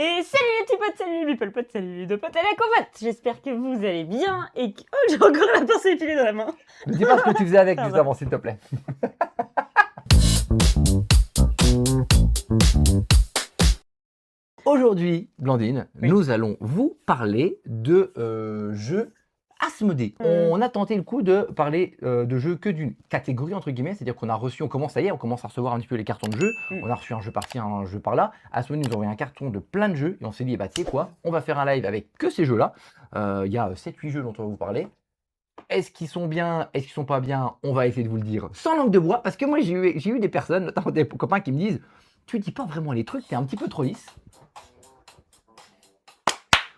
Et salut les petits potes, salut les people potes, salut les deux potes et la copote. J'espère que vous allez bien et que... Oh, j'ai encore la pince à épiler dans la main. Ne dis pas ce que tu faisais avec Ça juste va. avant, s'il te plaît. Aujourd'hui, Blandine, Oui. nous allons vous parler de jeux Asmodée. On a tenté le coup de parler de jeux que d'une catégorie, entre guillemets, c'est-à-dire qu'on a reçu, on commence à recevoir un petit peu les cartons de jeux. Mm. On a reçu un jeu par-ci, un jeu par-là. Asmodée nous a envoyé un carton de plein de jeux et on s'est dit, bah tu sais quoi, on va faire un live avec que ces jeux-là. Il y a 7-8 jeux dont on va vous parler. Est-ce qu'ils sont bien, est-ce qu'ils sont pas bien? On va essayer de vous le dire sans langue de bois, parce que moi j'ai eu des personnes, notamment des copains qui me disent, tu dis pas vraiment les trucs, t'es un petit peu trop lisse.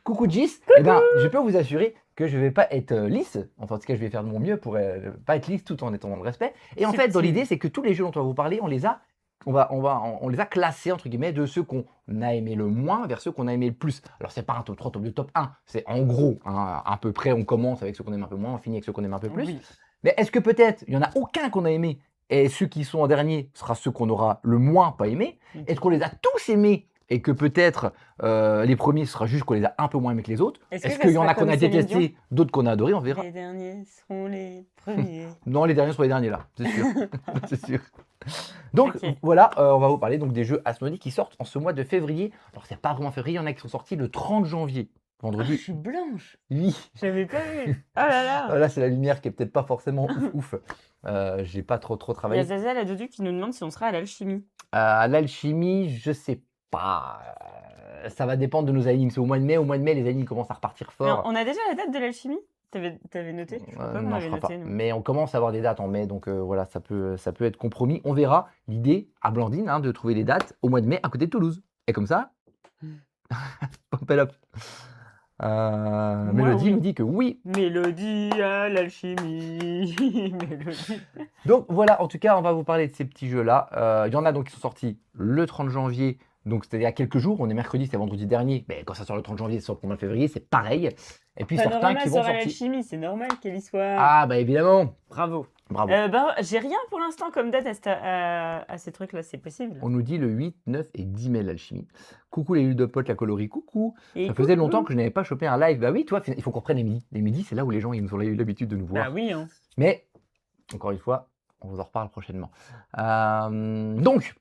Coucou Gis, eh ben, je peux vous assurer que je vais pas être lisse, enfin en tout cas je vais faire de mon mieux pour pas être lisse tout en étant dans le respect. Et en fait, dans Subtil. l'idée, c'est que tous les jeux dont on va vous parler, on les a classés entre guillemets de ceux qu'on a aimé le moins vers ceux qu'on a aimé le plus. Alors c'est pas un top 3, top 2, top 1, c'est en gros à peu près, on commence avec ceux qu'on aime un peu moins, on finit avec ceux qu'on aime un peu plus. Oui. Mais est-ce que peut-être il y en a aucun qu'on a aimé et ceux qui sont en dernier sera ceux qu'on aura le moins pas aimé? Est-ce qu'on les a tous aimés et que peut-être les premiers ce sera juste qu'on les a un peu moins aimés que les autres? Est-ce que Est-ce ça qu'il y en sera a qu'on comme a Céline détesté, d'autres qu'on a adoré? On verra. Les derniers seront les premiers. Non, les derniers sont les derniers là, c'est sûr. C'est sûr. Donc Ok. voilà, on va vous parler donc des jeux Asmodee qui sortent en ce mois de février. Alors c'est pas vraiment février, il y en a qui sont sortis le 30 janvier. Ah, je Vendredi. suis blanche. Oui. J'avais pas vu. Oh là là. Là, c'est la lumière qui est peut-être pas forcément ouf. J'ai pas trop Il y a travaillé. Zaza là Dodu qui nous demande si on sera à l'alchimie. L'alchimie, je sais pas. Ça va dépendre de nos animes. C'est au mois de mai. Au mois de mai, les animes commencent à repartir Mais fort. on a déjà la date de l'alchimie? T'avais noté? Je crois pas qu'on Non, je avait crois pas. noté, nous. Mais on commence à avoir des dates en mai, donc voilà, ça peut être compromis. On verra. L'idée à Blandine de trouver les dates au mois de mai à côté de Toulouse. Et comme ça, pop up. Moi, Mélodie oui. me dit que oui. Mélodie à l'alchimie. Mélodie. Donc voilà, en tout cas, on va vous parler de ces petits jeux-là. Il y en a donc qui sont sortis le 30 janvier, donc c'était il y a quelques jours. On est mercredi, c'était vendredi dernier. Mais quand ça sort le 30 janvier, ça sort le 1er février, c'est pareil. Et puis certains Panorama qui vont sort à sortir. l'alchimie, c'est normal quelle histoire. Ah bah évidemment. Bravo. Bravo. J'ai rien pour l'instant comme date à ces trucs-là, c'est possible. On nous dit le 8, 9 et 10 mai l'alchimie. Coucou les ludopotes, la colorie, coucou. Et Ça faisait coucou. longtemps que je n'avais pas chopé un live. Bah oui, toi, il faut qu'on prenne les midis. Les midis, c'est là où les gens ils ont eu l'habitude de nous voir. Bah oui, hein. Mais, encore une fois, on vous en reparle prochainement. Donc,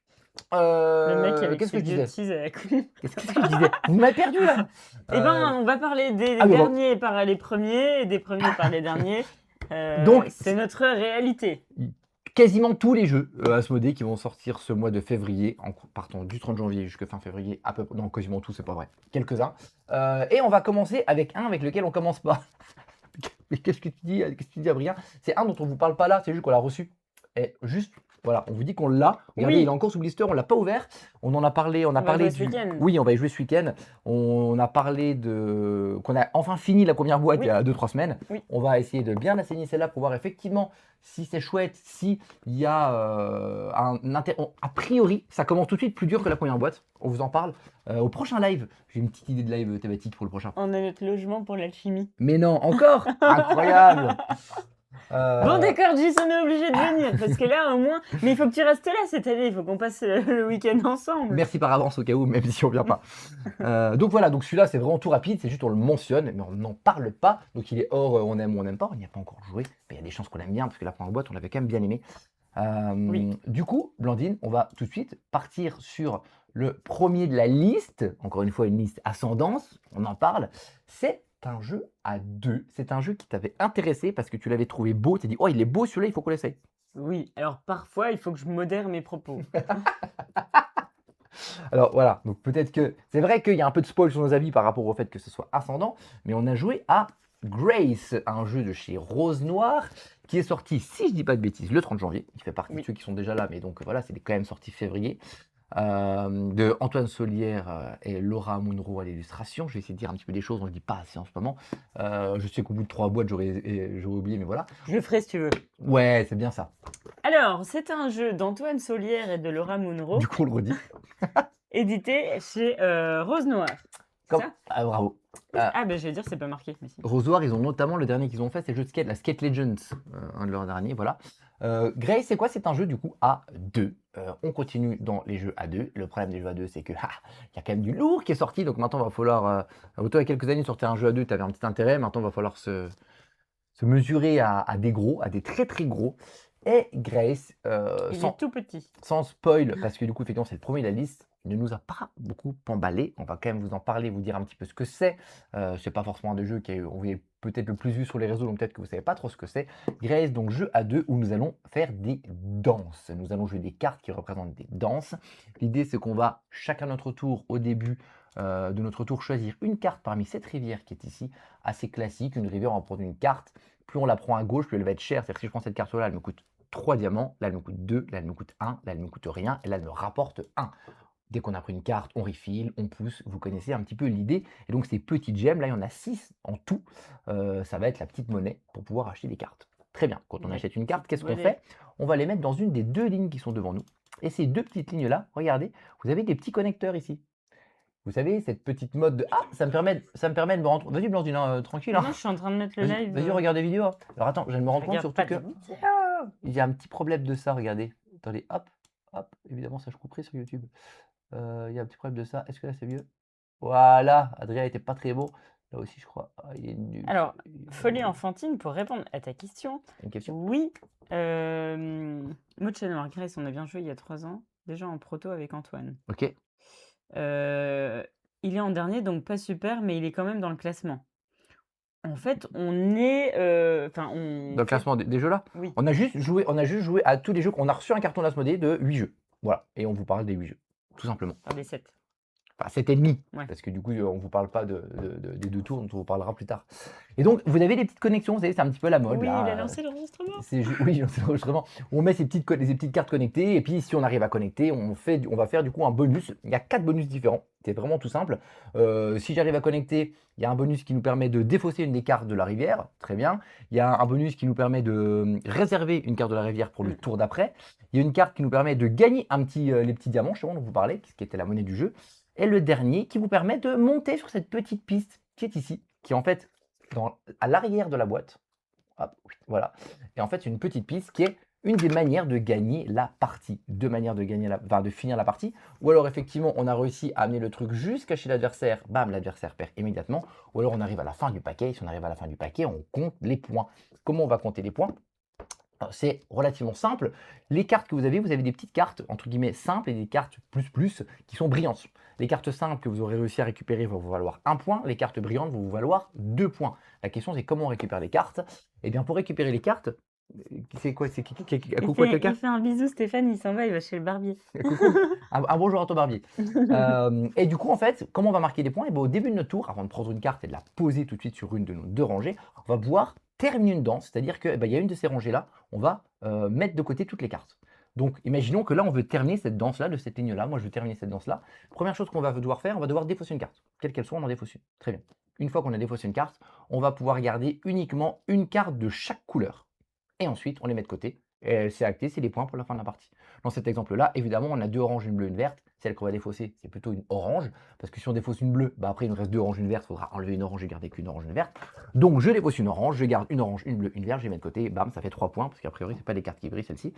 Le mec avec qu'est-ce que ses je disais? bêtises à la con. Qu'est-ce que je disais? Vous m'avez perdu là. Eh ben, on va parler des ah, mais bon. derniers par les premiers et des premiers par les derniers. Donc, c'est notre réalité. Quasiment tous les jeux Asmodée qui vont sortir ce mois de février, en partant du 30 janvier jusqu'à fin février, à peu près, non, quasiment tous, c'est pas vrai, quelques-uns. Et on va commencer avec un avec lequel on commence pas. Mais qu'est-ce que tu dis, Adrien? C'est un dont on vous parle pas là, c'est juste qu'on l'a reçu. Et juste, voilà, on vous dit qu'on l'a. Regardez, Oui. il est encore sous blister, on l'a pas ouvert. On en a parlé, on a va parlé jouer ce week-end. Oui, on va y jouer ce week-end. On a parlé de qu'on a enfin fini la première boîte Oui. il y a 2-3 semaines. Oui. On va essayer de bien assainir celle-là pour voir effectivement si c'est chouette, si il y a a priori, ça commence tout de suite plus dur que la première boîte. On vous en parle au prochain live. J'ai une petite idée de live thématique pour le prochain. On a notre logement pour l'alchimie. Mais non, encore incroyable. Bon d'accord, Gis, on est obligé de venir parce que là au moins, mais il faut que tu restes là cette année, il faut qu'on passe le week-end ensemble. Merci par avance au cas où, même si on vient pas. Donc voilà, donc celui-là c'est vraiment tout rapide, c'est juste on le mentionne, mais on n'en parle pas. Donc il est hors on aime ou on n'aime pas, on n'y a pas encore joué, mais il y a des chances qu'on l'aime bien parce que la première boîte on l'avait quand même bien aimé. Oui. Du coup, Blandine, on va tout de suite partir sur le premier de la liste. Encore une fois, une liste ascendance, on en parle. C'est un jeu à deux. C'est un jeu qui t'avait intéressé parce que tu l'avais trouvé beau. Tu t'es dit, oh, il est beau celui-là, il faut qu'on l'essaye. Oui, alors parfois il faut que je modère mes propos. Alors voilà, donc peut-être que c'est vrai qu'il y a un peu de spoil sur nos avis par rapport au fait que ce soit ascendant, mais on a joué à Grace, un jeu de chez Rose Noire qui est sorti, si je dis pas de bêtises, le 30 janvier. Il fait partie de ceux qui sont déjà là, mais donc voilà, c'est quand même sorti février. De Antoine Solière et Laura Munro à l'illustration. Je vais essayer de dire un petit peu des choses, on ne le dit pas assez en ce moment. Je sais qu'au bout de 3 boîtes, j'aurais oublié, mais voilà. Je le ferai si tu veux. Ouais, c'est bien ça. Alors, c'est un jeu d'Antoine Solière et de Laura Munro, Du coup, on le redit. édité chez Rose Noire. C'est ça? Ah, bravo. Ah ben je vais dire c'est pas marqué. Mais si. Rose Noire, ils ont notamment le dernier qu'ils ont fait, c'est le jeu de skate, la Skate Legends, un de leurs derniers, voilà. Grace, c'est quoi? C'est un jeu du coup à 2. On continue dans les jeux à 2. Le problème des jeux à 2, c'est que il y a quand même du lourd qui est sorti. Donc maintenant, il va falloir. Toi, il y a quelques années, sortir un jeu à 2, tu avais un petit intérêt. Maintenant, il va falloir se mesurer à des gros, à des très très gros. Et Grace, Il est tout petit. sans spoil, parce que du coup, effectivement, c'est le premier de la liste, ne nous a pas beaucoup emballé. On va quand même vous en parler, vous dire un petit peu ce que c'est. C'est pas forcément un des jeux qu'on est peut-être le plus vu sur les réseaux, donc peut-être que vous savez pas trop ce que c'est. Grace, donc jeu à 2 où nous allons faire des danses. Nous allons jouer des cartes qui représentent des danses. L'idée, c'est qu'on va chacun notre tour, au début de notre tour, choisir une carte parmi cette rivière qui est ici, assez classique. Une rivière, on va prendre une carte. Plus on la prend à gauche, plus elle va être chère. C'est-à-dire que si je prends cette carte-là, elle me coûte 3 diamants, là elle me coûte 2, là elle me coûte 1, là elle me coûte rien, et là elle me rapporte 1. Dès qu'on a pris une carte, on refill, on pousse, vous connaissez un petit peu l'idée. Et donc ces petites gemmes, là il y en a 6 en tout, ça va être la petite monnaie pour pouvoir acheter des cartes. Très bien, quand on achète une carte, qu'est-ce qu'on fait? On va les mettre dans une des 2 lignes qui sont devant nous. Et ces 2 petites lignes-là, regardez, vous avez des petits connecteurs ici. Vous savez, cette petite mode de « Ah, ça me permet de me rendre... » Vas-y Blandine, tranquille. Non, je suis en train de mettre le live. Vas-y, regarde des vidéos. Alors attends, je viens de me rendre compte surtout que... que... Il y a un petit problème de ça, regardez. Attendez, hop, hop, évidemment, ça je couperai sur YouTube. Il y a un petit problème de ça. Est-ce que là c'est mieux? Voilà, Adrien était pas très beau. Là aussi, je crois. Ah, il est nul. Alors, Folie enfantine, pour répondre à ta question. Une question? Oui. Mocha Noir Grace, on a bien joué il y a 3 ans, déjà en proto avec Antoine. Ok. Il est en dernier, donc pas super, mais il est quand même dans le classement. En fait, on est. Dans le classement des jeux là? Oui. On a juste joué à tous les jeux. On a reçu un carton d'Asmodée de 8 jeux. Voilà. Et on vous parle des 8 jeux. Tout simplement. Par des 7. Enfin, 7,5. Ouais. Parce que du coup, on ne vous parle pas des 2 tours, on vous parlera plus tard. Et donc, vous avez des petites connexions, vous savez, c'est un petit peu la mode. Oui, là. il a lancé l'enregistrement. Oui, il a lancé l'enregistrement. On met ces petites cartes connectées, et puis si on arrive à connecter, on va faire du coup un bonus. Il y a 4 bonus différents. C'est vraiment tout simple. Si j'arrive à connecter, il y a un bonus qui nous permet de défausser une des cartes de la rivière. Très bien. Il y a un bonus qui nous permet de réserver une carte de la rivière pour le tour d'après. Il y a une carte qui nous permet de gagner les petits diamants, justement, dont vous parlez, qui était la monnaie du jeu. Et le dernier qui vous permet de monter sur cette petite piste qui est ici, qui est en fait à l'arrière de la boîte. Hop, voilà. Et en fait, c'est une petite piste qui est une des manières de gagner la partie. Deux manières de de finir la partie. Ou alors, effectivement, on a réussi à amener le truc jusqu'à chez l'adversaire. Bam, l'adversaire perd immédiatement. Ou alors, on arrive à la fin du paquet. Et si on arrive à la fin du paquet, on compte les points. Comment on va compter les points? C'est relativement simple. Les cartes que vous avez des petites cartes, entre guillemets, simples et des cartes plus qui sont brillantes. Les cartes simples que vous aurez réussi à récupérer vont vous valoir 1 point. Les cartes brillantes vont vous valoir 2 points. La question, c'est comment on récupère les cartes? Eh bien, pour récupérer les cartes, c'est quoi? C'est qui coucou à quelqu'un? Il fait un bisou, Stéphane, il s'en va, il va chez le barbier. Coucou. Un bonjour à ton barbier. Et du coup, en fait, comment on va marquer des points? Et bien, au début de notre tour, avant de prendre une carte et de la poser tout de suite sur une de nos 2 rangées, on va pouvoir terminer une danse, c'est-à-dire qu'il y a une de ces rangées-là, on va mettre de côté toutes les cartes. Donc, imaginons que là, on veut terminer cette danse-là, de cette ligne-là. Moi, je veux terminer cette danse-là. Première chose qu'on va devoir faire, on va devoir défausser une carte. Quelle qu'elle soit, on en défausse une. Très bien. Une fois qu'on a défaussé une carte, on va pouvoir garder uniquement une carte de chaque couleur. Et ensuite, on les met de côté. Et c'est acté, c'est les points pour la fin de la partie. Dans cet exemple-là, évidemment, on a 2 oranges, une bleue, une verte. Celle qu'on va défausser, c'est plutôt une orange. Parce que si on défausse une bleue, après il nous reste 2 oranges, une verte. Il faudra enlever une orange et garder qu'une orange, une verte. Donc je défausse une orange, je garde une orange, une bleue, une verte. Je les mets de côté. Bam, ça fait 3 points. Parce qu'a priori, ce pas des cartes qui brillent, celle-ci.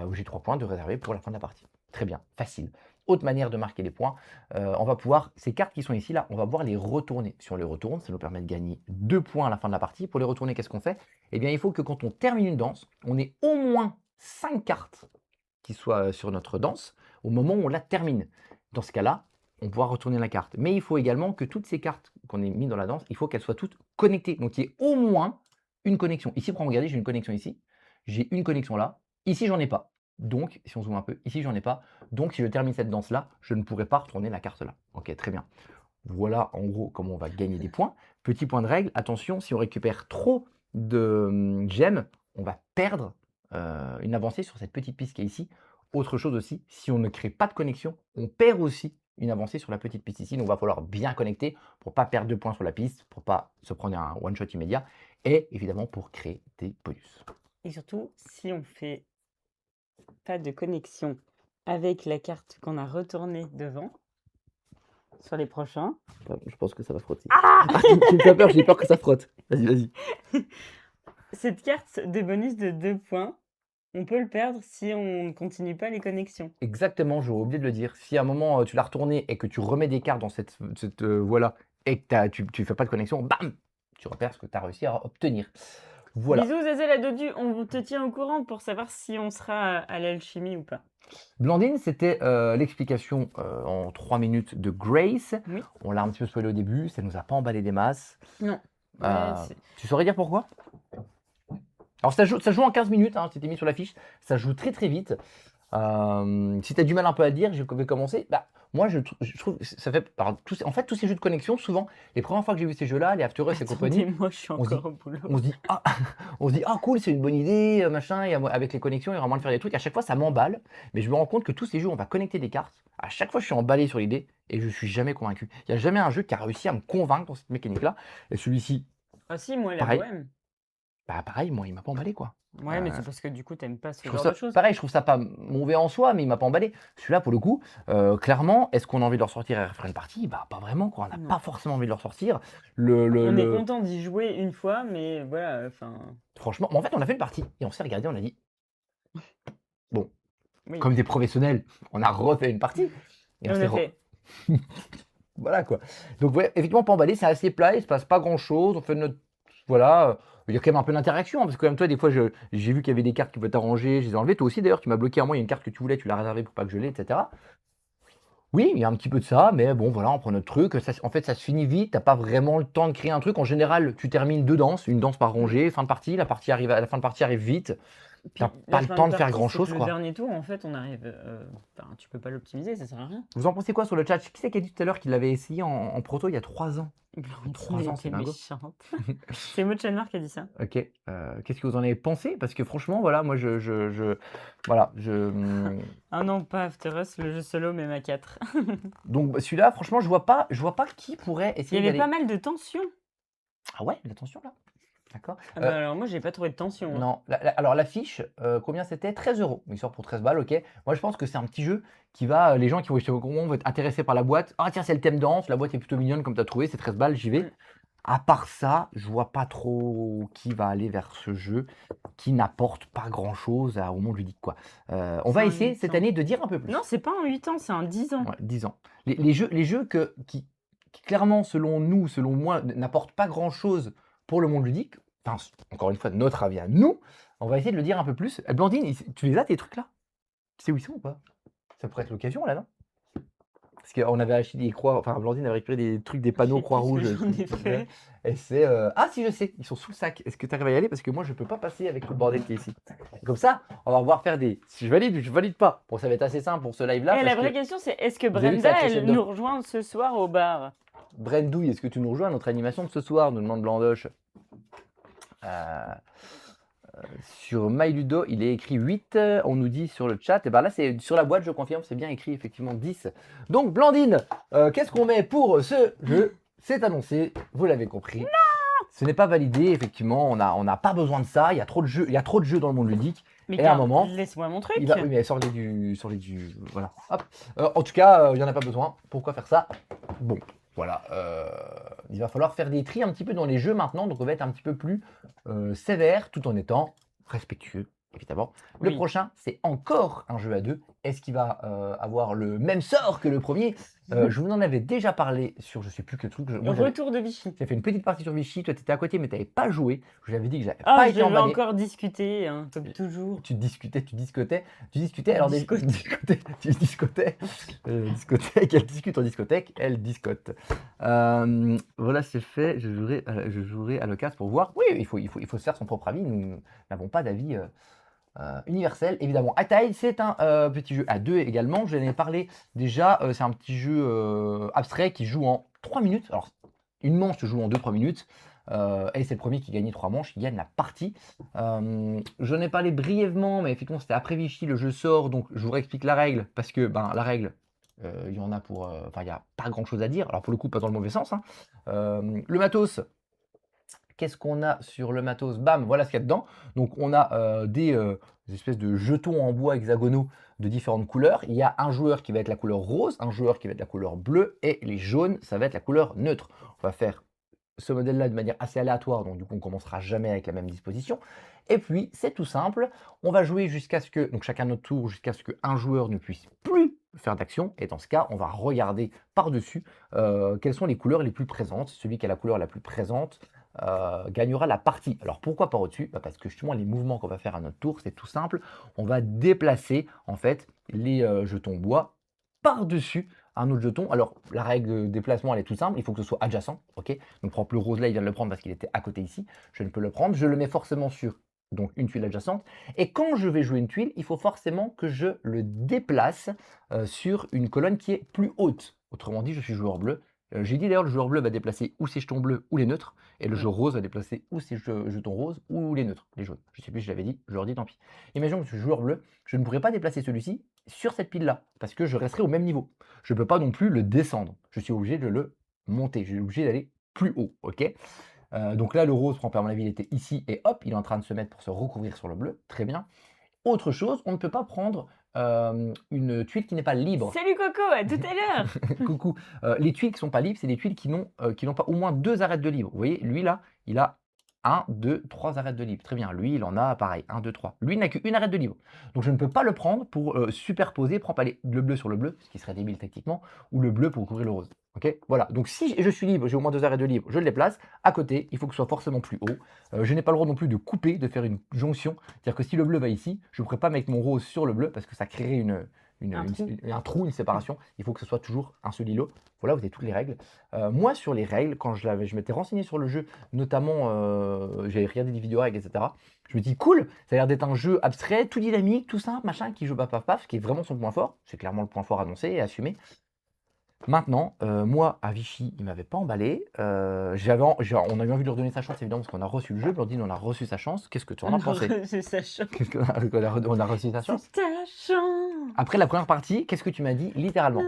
Où j'ai 3 points de réserver pour la fin de la partie. Très bien, facile. Autre manière de marquer les points, on va pouvoir, ces cartes qui sont ici, là, on va pouvoir les retourner. Si on les retourne, ça nous permet de gagner 2 points à la fin de la partie. Pour les retourner, qu'est-ce qu'on fait? Eh bien, il faut que quand on termine une danse, on ait au moins 5 cartes qui soient sur notre danse au moment où on la termine. Dans ce cas-là, on pourra retourner la carte. Mais il faut également que toutes ces cartes qu'on ait mises dans la danse, il faut qu'elles soient toutes connectées. Donc, il y ait au moins une connexion. Ici, regardez, j'ai une connexion ici. J'ai une connexion là. Ici, j'en ai pas. Donc, si on zoome un peu, ici, j'en ai pas. Donc, si je termine cette danse-là, je ne pourrai pas retourner la carte là. Ok, très bien. Voilà, en gros, comment on va gagner des points. Petit point de règle, attention, si on récupère trop de gemmes, on va perdre une avancée sur cette petite piste qui est ici. Autre chose aussi, si on ne crée pas de connexion, on perd aussi une avancée sur la petite piste ici. Donc, il va falloir bien connecter pour ne pas perdre 2 points sur la piste, pour ne pas se prendre un one-shot immédiat et évidemment pour créer des bonus. Et surtout, si on fait pas de connexion avec la carte qu'on a retournée devant, sur les prochains. Je pense que ça va frotter. Ah, tu me fais peur, j'ai peur que ça frotte. Vas-y, vas-y. Cette carte de bonus de 2 points, On peut le perdre si on ne continue pas les connexions. Exactement, j'aurais oublié de le dire. Si à un moment, tu l'as retourné et que tu remets des cartes dans cette voie-là et que tu fais pas de connexion, bam! Tu repères ce que tu as réussi à obtenir. Voilà. Bisous Zazel à Dodu, on te tient au courant pour savoir si on sera à l'alchimie ou pas. Blandine, c'était, l'explication, en 3 minutes de Grace. Oui? On l'a un petit peu spoilé au début, ça nous a pas emballé des masses. Non. Heu, Ouais, c'est Tu saurais dire pourquoi? Alors ça joue en 15 minutes, hein, c'était mis sur la fiche. Ça joue très, très vite. Si tu as du mal un peu à dire, je vais commencer. Bah, moi, je trouve ça fait alors en fait, tous ces jeux de connexion, souvent, les premières fois que j'ai vu ces jeux-là, les After Us et compagnie, attendez-moi, je suis on se dit encore au boulot. on se dit: «Ah» on se dit: «Ah cool, c'est une bonne idée, machin, il y a avec les connexions, il y aura moyen de faire des trucs». À chaque fois, ça m'emballe, mais je me rends compte que tous ces jeux, on va connecter des cartes. À chaque fois, je suis emballé sur l'idée et je suis jamais convaincu. Il y a jamais un jeu qui a réussi à me convaincre dans cette mécanique-là et celui-ci, Ah si, moi la pareil. bohème. Bah, pareil, moi, il m'a pas emballé, quoi. Ouais, mais c'est parce que du coup, t'aimes pas ce Je trouve genre de ça choses. pareil, je trouve ça pas mauvais en soi, mais il m'a pas emballé. Celui-là, pour le coup, clairement, est-ce qu'on a envie de le ressortir et refaire une partie? Bah, pas vraiment, quoi. On n'a Non. pas forcément envie de le ressortir. Le On est content d'y jouer une fois, mais voilà, enfin, franchement, en fait, on a fait une partie et on s'est regardé, on a dit: «Bon, oui. comme des professionnels, on a refait une partie» et Et on on s'est a fait. voilà, quoi. Donc ouais, effectivement, pas emballé, c'est assez plat, il se passe pas grand-chose. On fait notre voilà, il y a quand même un peu d'interaction, hein, parce que comme toi, des fois, j'ai vu qu'il y avait des cartes qui pouvaient t'arranger, je les ai enlevées. Toi aussi, d'ailleurs, tu m'as bloqué à moi, il y a une carte que tu voulais, tu l'as réservée pour pas que je l'ai et cetera. Oui, il y a un petit peu de ça, mais bon, voilà, on prend notre truc. En fait, ça se finit vite. T'as pas vraiment le temps de créer un truc. En général, tu termines 2 danses, une danse par Oui. rangée, fin de partie. La fin de partie arrive vite. T'as Puis pas la le fin de temps de faire partie, c'est grand-chose, que le quoi. dernier tour, en fait, on arrive, enfin, tu peux pas l'optimiser, ça sert à rien. Vous en pensez quoi sur le chat? Qui c'est qui a dit tout à l'heure qu'il l'avait essayé en proto il y a 3 ans? Blandine 3 ans, c'est était dingo. méchante. C'est Maud Chalmers qui a dit ça. OK, qu'est-ce que vous en avez pensé? Parce que franchement, voilà, moi, voilà, Ah non, pas After Us, le jeu solo, même à 4. donc bah, celui-là, franchement, je vois pas qui pourrait Il y essayer d'y avait pas aller. mal de tension. Ah ouais? Attention là? D'accord. Ah bah alors moi, j'ai pas trouvé de tension, hein. Non, alors l'affiche, combien c'était? 13 €. Il sort pour 13 balles, OK. Moi, je pense que c'est un petit jeu qui va, les gens qui vont acheter au Congo vont être intéressés par la boîte. «Ah tiens, c'est le thème danse, la boîte est plutôt mignonne comme tu as trouvé, c'est 13 balles, j'y vais». Mmh. À part ça, je vois pas trop qui va aller vers ce jeu qui n'apporte pas grand-chose au monde ludique, quoi. On C'est va un essayer 8 cette ans. année de dire un peu Non, plus. c'est pas un 8 ans, c'est un 10 ans. Ouais, 10 ans. Les jeux qui clairement, selon nous, selon moi, n'apportent pas grand-chose pour le monde ludique, enfin, encore une fois, notre avis à nous, on va essayer de le dire un peu plus. Blandine, tu les as tes trucs là? Tu sais où ils sont ou pas? Ça pourrait être l'occasion là, non? Parce qu'on avait acheté des croix, enfin Blandine avait récupéré des trucs, des Je panneaux sais plus ce que Croix-Rouge, j'en ai trucs comme ça. fait. Et c'est, ah si je sais, ils sont sous le sac. Est-ce que tu arrives à y aller? Parce que moi je peux pas passer avec tout le bordel qui est ici. Comme ça, on va pouvoir faire des si je valide ou je valide pas. Bon, ça va être assez simple pour ce live là Eh, la parce vraie que question, c'est est-ce que vous avez vu que ça Brenda, a elle crescendo. nous rejoint ce soir au bar? Brendouille, est-ce que tu nous rejoins à notre animation de ce soir? Nous demande Blandoche. Euh, Sur MyLudo, il est écrit 8, on nous dit sur le chat. Et ben là, c'est sur la boîte, je confirme, c'est bien écrit, effectivement 10. Donc, Blandine, qu'est-ce qu'on met pour ce jeu? C'est annoncé, vous l'avez compris. Ce n'est pas validé, effectivement, on n'a pas besoin de ça. Il y a trop de jeux dans le monde ludique. Mais Et à un garde, moment, laisse-moi mon il truc. va. Oui, mais sors-les du. Voilà. Hop. En tout cas, il n'y en a pas besoin. Pourquoi faire ça? Bon, voilà. Il va falloir faire des tris un petit peu dans les jeux maintenant. Donc, on va être un petit peu plus sévère tout en étant respectueux, évidemment. Le Oui. prochain, c'est encore un jeu à deux. Est-ce qu'il va avoir le même sort que le premier? Je vous en avais déjà parlé sur je sais plus quel truc. Moi, Retour de Vichy. j'ai fait une petite partie sur Vichy. Toi, tu étais à côté, mais tu n'avais pas joué. Je lui avais dit que j'avais Ah, pas je été vais emballé. encore discuter, hein, comme toujours. Tu discutais, alors Discote. tu discotais, discothèque, elle discute en discothèque, elle discote. Voilà, c'est fait, je jouerai à l'occasion pour voir. Oui, il faut se faire son propre avis, nous n'avons pas d'avis universel, évidemment. Ataï, c'est un petit jeu à deux également, je l'en ai parlé déjà, c'est un petit jeu abstrait qui joue en 3 minutes. Alors, une manche se joue en 2-3 minutes. Et c'est le premier qui gagne 3 manches, qui gagne la partie. J'en ai parlé brièvement, mais effectivement, c'était après Vichy, le jeu sort, donc je vous réexplique la règle, parce que la règle, il y en a pour. Enfin, il n'y a pas grand chose à dire. Alors, pour le coup, pas dans le mauvais sens, hein. Le matos, qu'est-ce qu'on a sur le matos? Bam, voilà ce qu'il y a dedans. Donc, on a des espèces de jetons en bois hexagonaux de différentes couleurs. Il y a un joueur qui va être la couleur rose, un joueur qui va être la couleur bleue, et les jaunes, ça va être la couleur neutre. On va faire ce modèle-là de manière assez aléatoire, donc du coup on commencera jamais avec la même disposition. Et puis c'est tout simple, on va jouer jusqu'à ce que, donc chacun notre tour, jusqu'à ce qu'un joueur ne puisse plus faire d'action. Et dans ce cas, on va regarder par-dessus quelles sont les couleurs les plus présentes. Celui qui a la couleur la plus présente gagnera la partie. Alors pourquoi par au-dessus? Parce que justement les mouvements qu'on va faire à notre tour, c'est tout simple. On va déplacer en fait les jetons bois par-dessus un autre jeton. Alors, la règle de déplacement, elle est toute simple. Il faut que ce soit adjacent. Ok. Donc, par exemple, le rose là, il vient de le prendre parce qu'il était à côté ici. Je ne peux le prendre. Je le mets forcément sur donc une tuile adjacente. Et quand je vais jouer une tuile, il faut forcément que je le déplace sur une colonne qui est plus haute. Autrement dit, je suis joueur bleu. J'ai dit d'ailleurs, le joueur bleu va déplacer ou ses jetons bleus ou les neutres. Et le joueur rose va déplacer ou ses jetons roses ou les neutres, les jaunes. Je ne sais plus si je l'avais dit, je leur dis tant pis. Imaginons que je suis joueur bleu, je ne pourrais pas déplacer celui-ci sur cette pile-là, parce que je resterai au même niveau. Je ne peux pas non plus le descendre. Je suis obligé de le monter. Je suis obligé d'aller plus haut. Ok. Donc là, le rose prend, à mon avis, il était ici et hop, il est en train de se mettre pour se recouvrir sur le bleu. Très bien. Autre chose, on ne peut pas prendre une tuile qui n'est pas libre. Salut Coco, à tout à l'heure. Coucou. Les tuiles qui ne sont pas libres, c'est des tuiles qui n'ont pas au moins 2 arêtes de libre. Vous voyez, lui là, il a 1, 2, 3 arêtes de libre. Très bien. Lui, il en a pareil, 1, 2, 3. Lui, il n'a qu'une arête de libre. Donc je ne peux pas le prendre pour superposer, prendre le bleu sur le bleu, ce qui serait débile techniquement, ou le bleu pour couvrir le rose. Ok. Voilà. Donc si je suis libre, j'ai au moins 2 arêtes de libre, je le déplace. À côté, il faut que ce soit forcément plus haut. Je n'ai pas le droit non plus de couper, de faire une jonction. C'est-à-dire que si le bleu va ici, je ne pourrais pas mettre mon rose sur le bleu parce que ça créerait un trou, une séparation. Il faut que ce soit toujours un seul îlot. Voilà, vous avez toutes les règles. Moi, sur les règles, quand je m'étais renseigné sur le jeu, notamment, j'avais regardé des vidéos règles, etc. Je me dis, cool, ça a l'air d'être un jeu abstrait, tout dynamique, tout simple, machin, qui joue paf paf paf, qui est vraiment son point fort. C'est clairement le point fort annoncé et assumé. Maintenant, moi, à Vichy, il ne m'avait pas emballé. On a eu envie de leur donner sa chance, évidemment, parce qu'on a reçu le jeu. Blondine, on a reçu sa chance. Qu'est-ce que tu en as pensé? C'est sa chance. Qu'est-ce on a reçu sa chance. C'est ta chance. Après la première partie, qu'est-ce que tu m'as dit littéralement?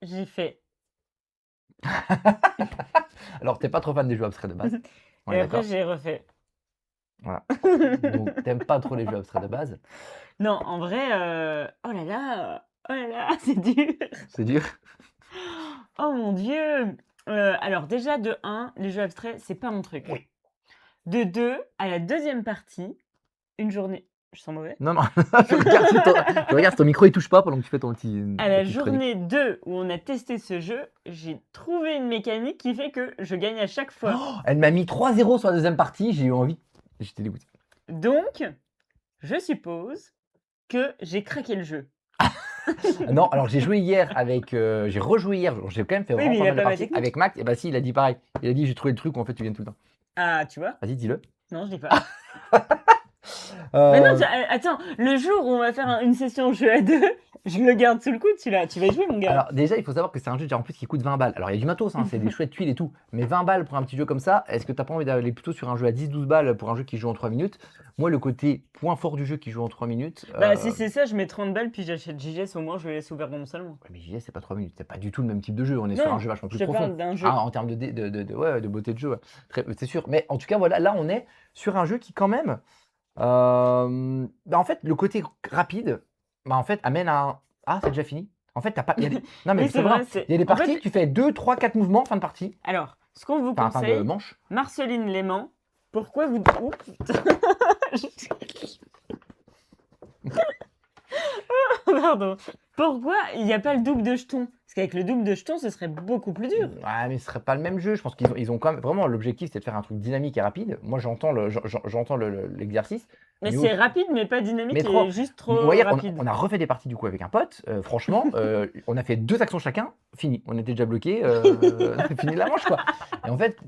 J'ai fait. Alors, t'es pas trop fan des jeux abstraits de base. On Et est après, d'accord. j'ai refait. Voilà. Donc, t'aimes pas trop les jeux abstraits de base. Non, en vrai, oh là là, c'est dur. C'est dur. Oh mon Dieu. Alors déjà, de 1, les jeux abstraits, c'est pas mon truc. Oui. De 2, à la deuxième partie, une journée... Je sens mauvais. Non, non. Tu regardes, ton micro, il touche pas pendant que tu fais ton petit... À la journée 2, où on a testé ce jeu, j'ai trouvé une mécanique qui fait que je gagne à chaque fois. Oh, elle m'a mis 3-0 sur la deuxième partie. J'ai eu envie. J'étais dégoûté. Donc, je suppose que j'ai craqué le jeu. Non, alors j'ai joué hier avec... j'ai rejoué hier. J'ai quand même fait Oui, vraiment mais il a pas mal de pas ma parties. technique. Avec Max, et bah si, il a dit pareil. Il a dit, j'ai trouvé le truc où en fait tu viens tout le temps. Ah, tu vois? Vas-y, dis-le. Non, je l'ai pas. Mais non, attends, le jour où on va faire une session jeu à 2, je le garde sous le coude, celui-là. Tu vas y jouer, mon gars. Alors déjà, il faut savoir que c'est un jeu déjà en plus qui coûte 20 balles. Alors il y a du matos, hein, c'est des chouettes tuiles et tout. Mais 20 balles pour un petit jeu comme ça, est-ce que t'as pas envie d'aller plutôt sur un jeu à 10-12 balles pour un jeu qui joue en 3 minutes? Moi, le côté point fort du jeu qui joue en 3 minutes... Bah, si c'est ça, je mets 30 balles, puis j'achète JGS, au moins je le laisse ouvert dans mon salon. Ouais, mais JS, c'est pas 3 minutes, c'est pas du tout le même type de jeu. On est sur Non, un jeu vachement plus je te profond. parle d'un jeu. Ah, en termes de beauté de jeu, ouais. C'est sûr. Mais en tout cas, voilà, là, on est sur un jeu qui, quand même, bah, en fait, le côté rapide, bah, en fait, amène à un... Ah, c'est déjà fini? En fait, t'as pas... Non, mais Oui, c'est c'est vrai, vrai, il y a des en parties, fait- tu fais 2, 3, 4 mouvements, fin de partie. Alors, ce qu'on vous Enfin, fin de conseille, manche. Marceline Léman, pourquoi vous... Oups. Pardon. Pourquoi il n'y a pas le double de jetons? Parce qu'avec le double de jetons, ce serait beaucoup plus dur. Ouais, mais ce serait pas le même jeu. Je pense qu'ils ont quand même... Vraiment, l'objectif, c'est de faire un truc dynamique et rapide. Moi, j'entends l'exercice. Mais Mais c'est rapide, mais pas dynamique, Mais trop. et juste trop Moi, hier, rapide. on a refait des parties du coup avec un pote. Franchement, on a fait 2 actions chacun. Fini. On était déjà bloqués. Fini la manche, quoi. Et en fait,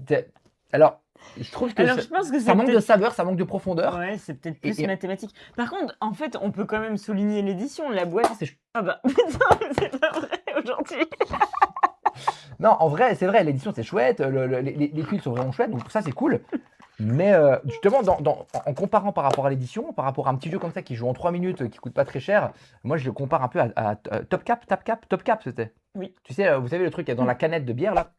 alors, je trouve que Alors, je pense que ça c'est manque de peut-être... saveur, ça manque de profondeur. Ouais, c'est peut-être plus Et- mathématique. Par contre, en fait, on peut quand même souligner l'édition. La boîte... Ah, c'est Ah bah, putain, c'est pas vrai aujourd'hui. Non, en vrai, c'est vrai, l'édition c'est chouette, les tuiles sont vraiment chouettes, donc ça c'est cool. Mais justement, en comparant par rapport à l'édition, par rapport à un petit jeu comme ça qui joue en 3 minutes, qui coûte pas très cher, moi je le compare un peu à Top Cap c'était. Oui. Tu sais, vous savez le truc qu'il y a dans la canette de bière là,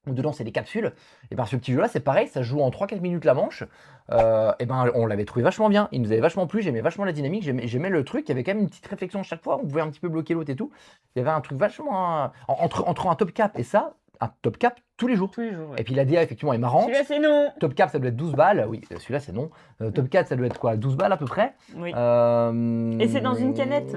où dedans c'est des capsules. Et ben ce petit jeu là c'est pareil, ça se joue en 3-4 minutes la manche. Et ben on l'avait trouvé vachement bien, il nous avait vachement plu, j'aimais vachement la dynamique, j'aimais le truc, il y avait quand même une petite réflexion à chaque fois, on pouvait un petit peu bloquer l'autre et tout. Il y avait un truc vachement... entre un Top Cap et ça, un top cap tous les jours. Tous les jours, Et ouais. puis la DA, effectivement, est marrante. Celui-là, c'est non. Top cap, ça doit être 12 balles. Oui, celui-là, c'est non. Top 4, ça doit être quoi? 12 balles à peu près. Oui. Et c'est dans une canette.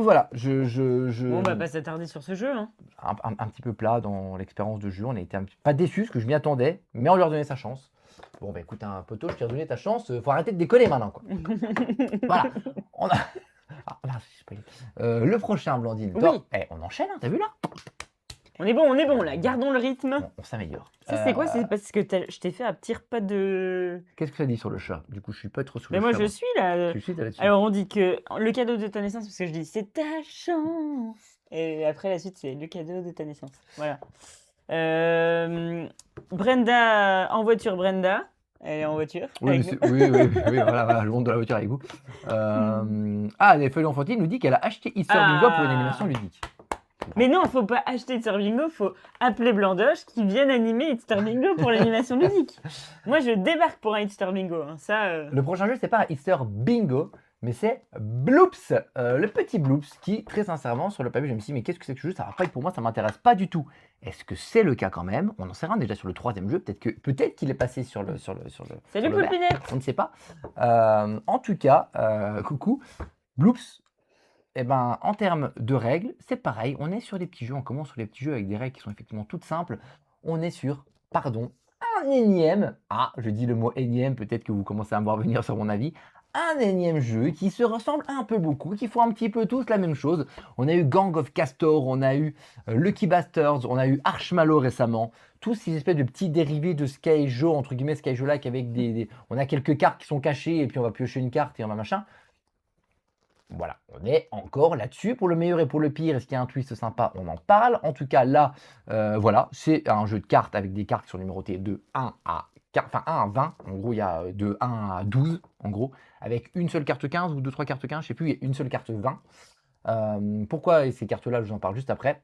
Voilà, Bon, on va pas s'attarder sur ce jeu. Hein. un petit peu plat dans l'expérience de jeu. On a été pas déçus, parce que je m'y attendais, mais on leur donnait sa chance. Bon, bah écoute, un poteau, je t'ai redonné ta chance. Faut arrêter de déconner maintenant, quoi. Voilà. On a... Ah, mince, j'ai spoilé. Le prochain, Blandine. Oui. On enchaîne, hein, t'as vu là? On est bon là. Gardons le rythme. On s'améliore. Ça, c'est quoi? C'est parce que je t'ai fait un petit repas de... Qu'est-ce que ça dit sur le chat? Du coup, je suis pas trop sous Mais le moi, chat. je suis là. Tu suis là-dessus. Alors, on dit que le cadeau de ta naissance, parce que je dis c'est ta chance. Et après, la suite, c'est le cadeau de ta naissance. Voilà. Brenda, en voiture, Brenda. Elle est en voiture. Oui, avec nous. oui, voilà, le monde de la voiture avec vous. Les feuilles enfantines nous dit qu'elle a acheté Easter Bingo pour une animation ludique. Mais non, faut pas acheter Easter Bingo, faut appeler Blandoche qui vienne animer Easter Bingo pour l'animation ludique. Moi, je débarque pour un Easter Bingo. Hein. Ça, Le prochain jeu, c'est pas un Easter Bingo, mais c'est Bloops, le petit Bloops, qui, très sincèrement, sur le papier, je me suis dit, mais qu'est-ce que c'est que ce jeu? Ça va pas être pour moi, ça m'intéresse pas du tout. Est-ce que c'est le cas quand même? On en sait rien déjà sur le troisième jeu, peut-être qu'il est passé sur le Salut vert, Poulpinette. on ne sait pas. En tout cas, coucou, Bloops. Eh ben, en termes de règles, c'est pareil. On est sur des petits jeux. On commence sur des petits jeux avec des règles qui sont effectivement toutes simples. On est sur, pardon, un énième. Ah, je dis le mot énième. Peut-être que vous commencez à me voir venir sur mon avis. Un énième jeu qui se ressemble un peu beaucoup, qui font un petit peu tous la même chose. On a eu Gang of Castor, on a eu Lucky Bastards, on a eu Archmallow récemment. Tous ces espèces de petits dérivés de Skyjo, entre guillemets Skyjo-like, avec on a quelques cartes qui sont cachées et puis on va piocher une carte et on va machin. Voilà, on est encore là-dessus. Pour le meilleur et pour le pire, est-ce qu'il y a un twist sympa? On en parle. En tout cas, là, voilà, c'est un jeu de cartes avec des cartes qui sont numérotées de 1 à 20. En gros, il y a de 1 à 12, en gros, avec une seule carte 15 ou 2-3 cartes 15, je sais plus, il y a une seule carte 20. Pourquoi ces cartes-là, je vous en parle juste après.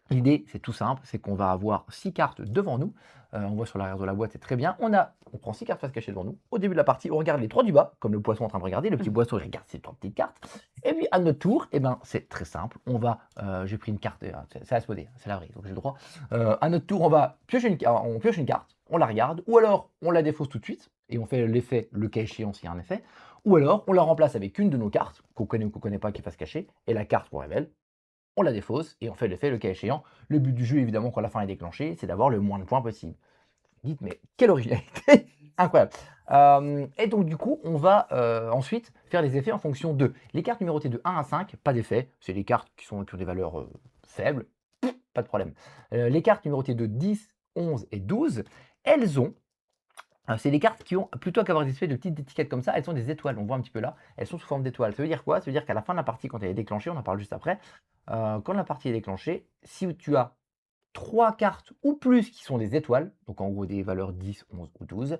L'idée, c'est tout simple, c'est qu'on va avoir 6 cartes devant nous. On voit sur l'arrière de la boîte, c'est très bien. On prend 6 cartes face cachée devant nous. Au début de la partie, on regarde les 3 du bas, comme le poisson en train de regarder. Le petit poisson, il regarde ces 3 petites cartes. Et puis, à notre tour, c'est très simple. On va, j'ai pris une carte, c'est la SPOD, c'est la vraie, donc j'ai le droit. À notre tour, on va piocher on pioche une carte, on la regarde, ou alors on la défausse tout de suite, et on fait l'effet, le cas échéant s'il y a un effet. Ou alors, on la remplace avec une de nos cartes, qu'on connaît ou qu'on connaît pas, qui est face cachée, et la carte qu'on révèle. On la défausse et on fait l'effet le cas échéant. Le but du jeu, évidemment, quand la fin est déclenchée, c'est d'avoir le moins de points possible. Dites, mais quelle originalité! Incroyable. Et donc, du coup, on va ensuite faire les effets en fonction de les cartes numérotées de 1 à 5, pas d'effet. C'est les cartes qui ont des valeurs faibles, pas de problème. Les cartes numérotées de 10, 11 et 12, elles ont. C'est des cartes qui ont, plutôt qu'avoir des espèces de petites étiquettes comme ça, elles sont des étoiles. On voit un petit peu là, elles sont sous forme d'étoiles. Ça veut dire quoi? Ça veut dire qu'à la fin de la partie, quand elle est déclenchée, on en parle juste après, quand la partie est déclenchée, si tu as 3 cartes ou plus qui sont des étoiles, donc en gros des valeurs 10, 11 ou 12,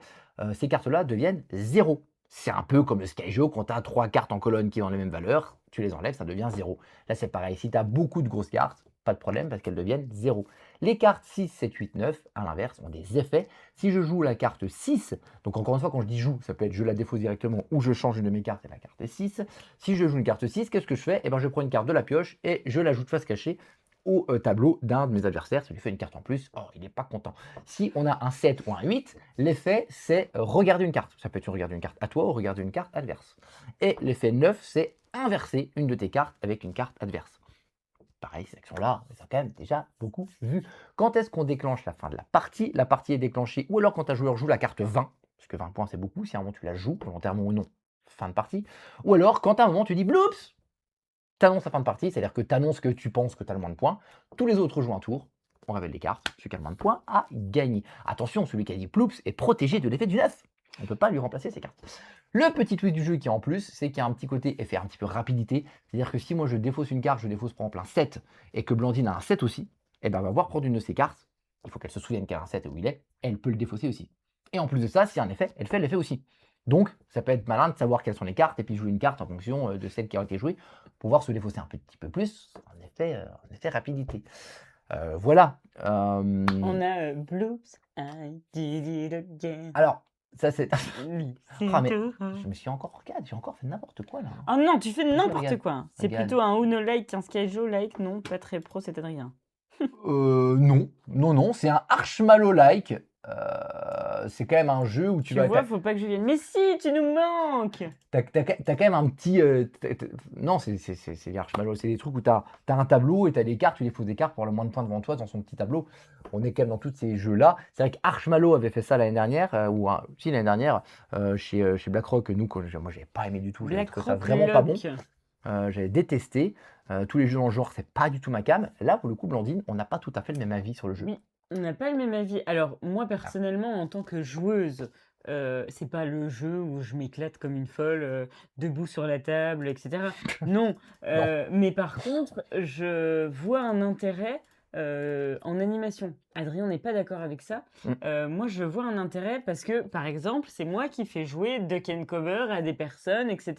ces cartes-là deviennent 0. C'est un peu comme le Skyjo, quand tu as 3 cartes en colonne qui ont les mêmes valeurs, tu les enlèves, ça devient 0. Là, c'est pareil. Si tu as beaucoup de grosses cartes, pas de problème parce qu'elles deviennent 0. Les cartes 6, 7, 8, 9, à l'inverse, ont des effets. Si je joue la carte 6, donc encore une fois, quand je dis joue, ça peut être je la défausse directement ou je change une de mes cartes et la carte 6. Si je joue une carte 6, qu'est-ce que je fais? Je prends une carte de la pioche et je l'ajoute face cachée au tableau d'un de mes adversaires. Ça lui fait une carte en plus. Oh, il n'est pas content. Si on a un 7 ou un 8, l'effet, c'est regarder une carte. Ça peut être regarder une carte à toi ou regarder une carte adverse. Et l'effet 9, c'est inverser une de tes cartes avec une carte adverse. Pareil, cette action-là, on les a quand même déjà beaucoup vu. Quand est-ce qu'on déclenche la fin de la partie? La partie est déclenchée ou alors quand un joueur joue la carte 20, parce que 20 points c'est beaucoup, si à un moment tu la joues, volontairement ou non, fin de partie. Ou alors quand à un moment tu dis bloops, t'annonces la fin de partie, c'est-à-dire que t'annonces que tu penses que tu as le moins de points. Tous les autres jouent un tour, on révèle les cartes, celui qui a le moins de points a gagné. Attention, celui qui a dit bloops est protégé de l'effet du 9. On ne peut pas lui remplacer ses cartes. Le petit twist du jeu qui est en plus, c'est qu'il y a un petit côté effet, un petit peu rapidité. C'est-à-dire que si moi je défausse une carte, je défausse par exemple un 7, et que Blandine a un 7 aussi, et ben elle va voir prendre une de ses cartes, il faut qu'elle se souvienne qu'elle a un 7 et où il est, elle peut le défausser aussi. Et en plus de ça, s'il y a un effet, elle fait l'effet aussi. Donc ça peut être malin de savoir quelles sont les cartes, et puis jouer une carte en fonction de celle qui a été jouée, pour pouvoir se défausser un petit peu plus, en effet rapidité. Voilà. On a Bloops, I did it again. Alors, ça c'est... Oui, Ah, mais tout. je me suis encore regardé, j'ai encore fait n'importe quoi là. Oh non, tu fais n'importe regarde, quoi. C'est regarde. plutôt un Uno-like qu'un Skyjo-like. Non, pas très pro, c'est rien. Non, non, non, c'est un Archmallow-like. C'est quand même un jeu où tu Tu vas... vois, faut pas que je vienne. Mais si, tu nous manques! T'as quand même un petit... Non, c'est des Archmallow, c'est des trucs où t'as un tableau et t'as des cartes, tu les poses des cartes pour le moins de points devant toi dans son petit tableau. On est quand même dans tous ces jeux-là. C'est vrai qu'Archmallow avait fait ça l'année dernière, si l'année dernière, chez BlackRock. Nous, moi, j'avais pas aimé du tout, j'avais trouvé ça vraiment pas bon. J'avais détesté. Tous les jeux dans le genre, c'est pas du tout ma came. Là, pour le coup, Blandine, on n'a pas tout à fait le même avis sur le jeu. Oui, on n'a pas le même avis. Alors, moi, personnellement, en tant que joueuse, c'est pas le jeu où je m'éclate comme une folle, debout sur la table, etc. Non, mais par contre, je vois un intérêt en animation. Adrien n'est pas d'accord avec ça. Moi, je vois un intérêt parce que, par exemple, c'est moi qui fais jouer Duck and Cover à des personnes, etc.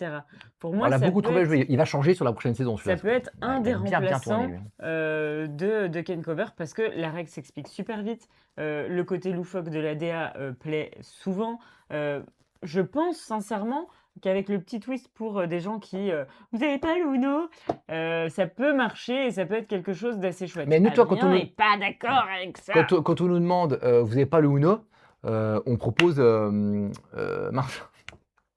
Pour On moi, l'a ça beaucoup peut trouvé être, joué. Il va changer sur la prochaine saison, ça celui-là. peut être un Il des a bien tourné, remplaçants lui. de Duck and Cover parce que la règle s'explique super vite. Le côté loufoque de la DA plaît souvent. Je pense sincèrement qu'avec le petit twist pour des gens qui vous n'avez pas le Uno, ça peut marcher et ça peut être quelque chose d'assez chouette. Mais nous, toi, quand Adrien on nous- n'est pas d'accord avec ça. Quand on nous demande, vous n'avez pas le Uno, on propose... mince.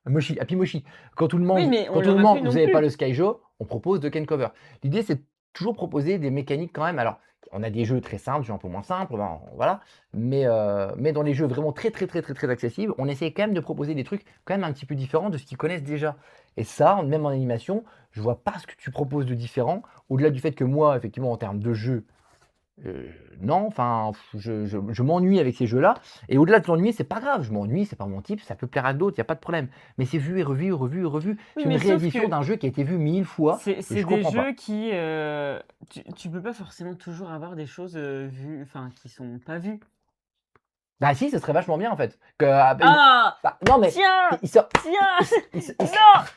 Moshi, Happy Moshi. Quand on nous Oui, demande, mais on quand on nous l'aura demande plus vous non n'avez pas plus. le Skyjo, on propose de Ken Cover. L'idée, c'est de toujours proposer des mécaniques quand même. Alors, on a des jeux très simples, des jeux un peu moins simples, voilà. Mais dans les jeux vraiment très, très, très, très, très accessibles, on essaie quand même de proposer des trucs quand même un petit peu différents de ce qu'ils connaissent déjà. Et ça, même en animation, je vois pas ce que tu proposes de différent, au-delà du fait que moi, effectivement, en termes de jeu, non, enfin, je m'ennuie avec ces jeux-là. Et au-delà de s'ennuyer, c'est pas grave. Je m'ennuie, c'est pas mon type, ça peut plaire à d'autres, il n'y a pas de problème. Mais c'est vu et revu, revu et revu. Oui, C'est une mais sauf réédition que d'un jeu qui a été vu 1000 fois. Et c'est je des comprends pas. jeux qui tu peux pas forcément toujours avoir des choses vues, enfin qui sont pas vues. Bah si, ce serait vachement bien en fait. Ah, non mais tiens, il sort, tiens, il non,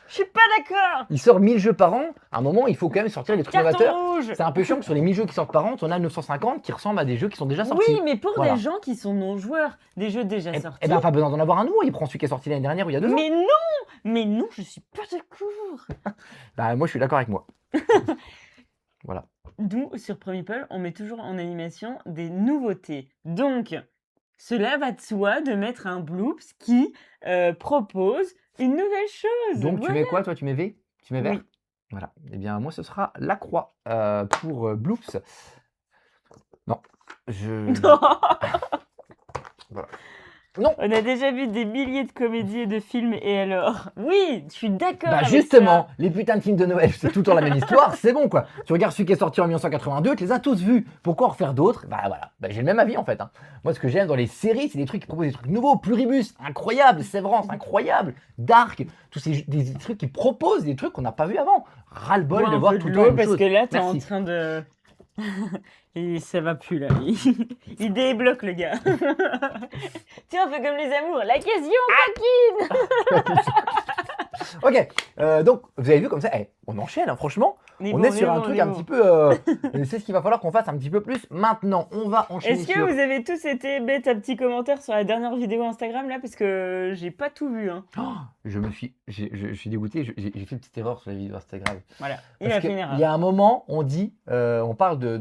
je suis pas d'accord. il sort 1000 jeux par an. À un moment, il faut quand même sortir des trucs novateurs. Carton rouge. C'est un peu chiant que sur les 1000 jeux qui sortent par an, on a 950 qui ressemblent à des jeux qui sont déjà sortis. Oui, mais pour Voilà. des gens qui sont non-joueurs, des jeux déjà sortis. Eh ben, pas besoin d'en avoir un nouveau. Il prend celui qui est sorti l'année dernière ou il y a 2 ans. Mais non, je suis pas d'accord. Bah moi, je suis d'accord avec moi. Voilà. D'où, sur Meeple, on met toujours en animation des nouveautés. Donc, cela va de soi de mettre un bloops qui propose une nouvelle chose. Donc tu Voilà. mets quoi toi? Tu mets V? Tu mets vert? Oui. Voilà. Eh bien moi ce sera la croix pour Bloops. Non. Voilà. Non. On a déjà vu des milliers de comédies et de films et alors? Oui, je suis d'accord Bah avec justement, ça. les putains de films de Noël, c'est tout le temps la même histoire, c'est bon quoi. Tu regardes celui qui est sorti en 1982, tu les as tous vus. Pourquoi en refaire d'autres? Bah voilà, bah, j'ai le même avis en fait. Hein. Moi ce que j'aime dans les séries, c'est des trucs qui proposent des trucs nouveaux, Pluribus, incroyable, Sévrance, incroyable, Dark, tous ces des trucs qui proposent des trucs qu'on n'a pas vus avant. Ras-le-bol Bois de un voir peu tout de le temps la l'eau même parce chose. que là, t'es en Merci. train de... Et ça va plus là. Il débloque le gars. Tiens, on fait comme les amours. La question coquine. Ok, donc vous avez vu comme ça, on enchaîne, hein, franchement. On est sur un truc un petit peu. C'est ce qu'il va falloir qu'on fasse un petit peu plus. Maintenant, on va enchaîner. Est-ce que vous avez tous été bêtes à petit commentaire sur la dernière vidéo Instagram là? Parce que j'ai pas tout vu. Hein. Oh, je suis dégoûté, j'ai fait une petite erreur sur la vidéo Instagram. Voilà, il Parce a fait une qu'il erreur. y a un moment, on dit, on parle de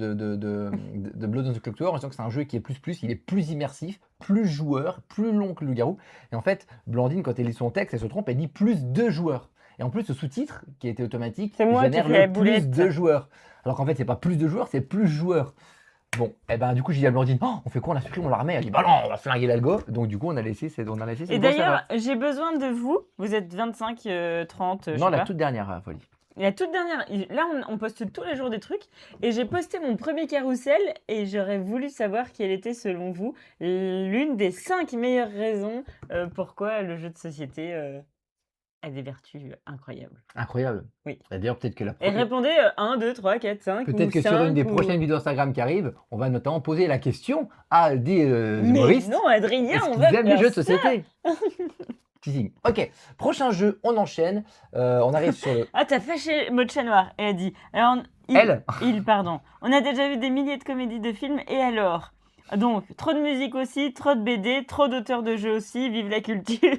Blood on the Clock Tower en disant que c'est un jeu qui est plus, il est plus immersif, plus joueur, plus long que le Loup-Garou. Et en fait, Blandine, quand elle lit son texte, elle se trompe, elle dit plus 2 joueurs. Et en plus, ce sous-titre, qui a été automatique, C'est moi qui génère fais la le plus boulette. 2 joueurs. Alors qu'en fait, c'est pas plus de joueurs, c'est plus joueurs. Bon, et ben du coup, j'ai dit à Blandine, oh, on fait quoi? On la supprime, on la remet. Elle dit, bah non, on va flinguer l'algo. Donc du coup, on a laissé cette Et grosse d'ailleurs, erreur. j'ai besoin de vous. Vous êtes 25, 30, je Non, sais la pas. toute dernière folie. La toute dernière, là on poste tous les jours des trucs et j'ai posté mon premier carrousel et j'aurais voulu savoir quelle était selon vous l'une des 5 meilleures raisons pourquoi le jeu de société a des vertus incroyables. Incroyable. Oui. Et d'ailleurs, peut-être que Et répondez 1, 2, 3, 4, 5 peut-être ou que 5 sur une des ou... prochaines vidéos Instagram qui arrivent, on va notamment poser la question à des Mais humoristes. non Adrien, Est-ce on qu'ils va aiment les faire jeux de ça. société? Teasing. Ok, prochain jeu, on enchaîne. On arrive sur le... Ah, t'as fâché Mocha Noir. Elle a dit. Alors, pardon. On a déjà vu des milliers de comédies de films et alors? Donc, trop de musique aussi, trop de BD, trop d'auteurs de jeux aussi, vive la culture.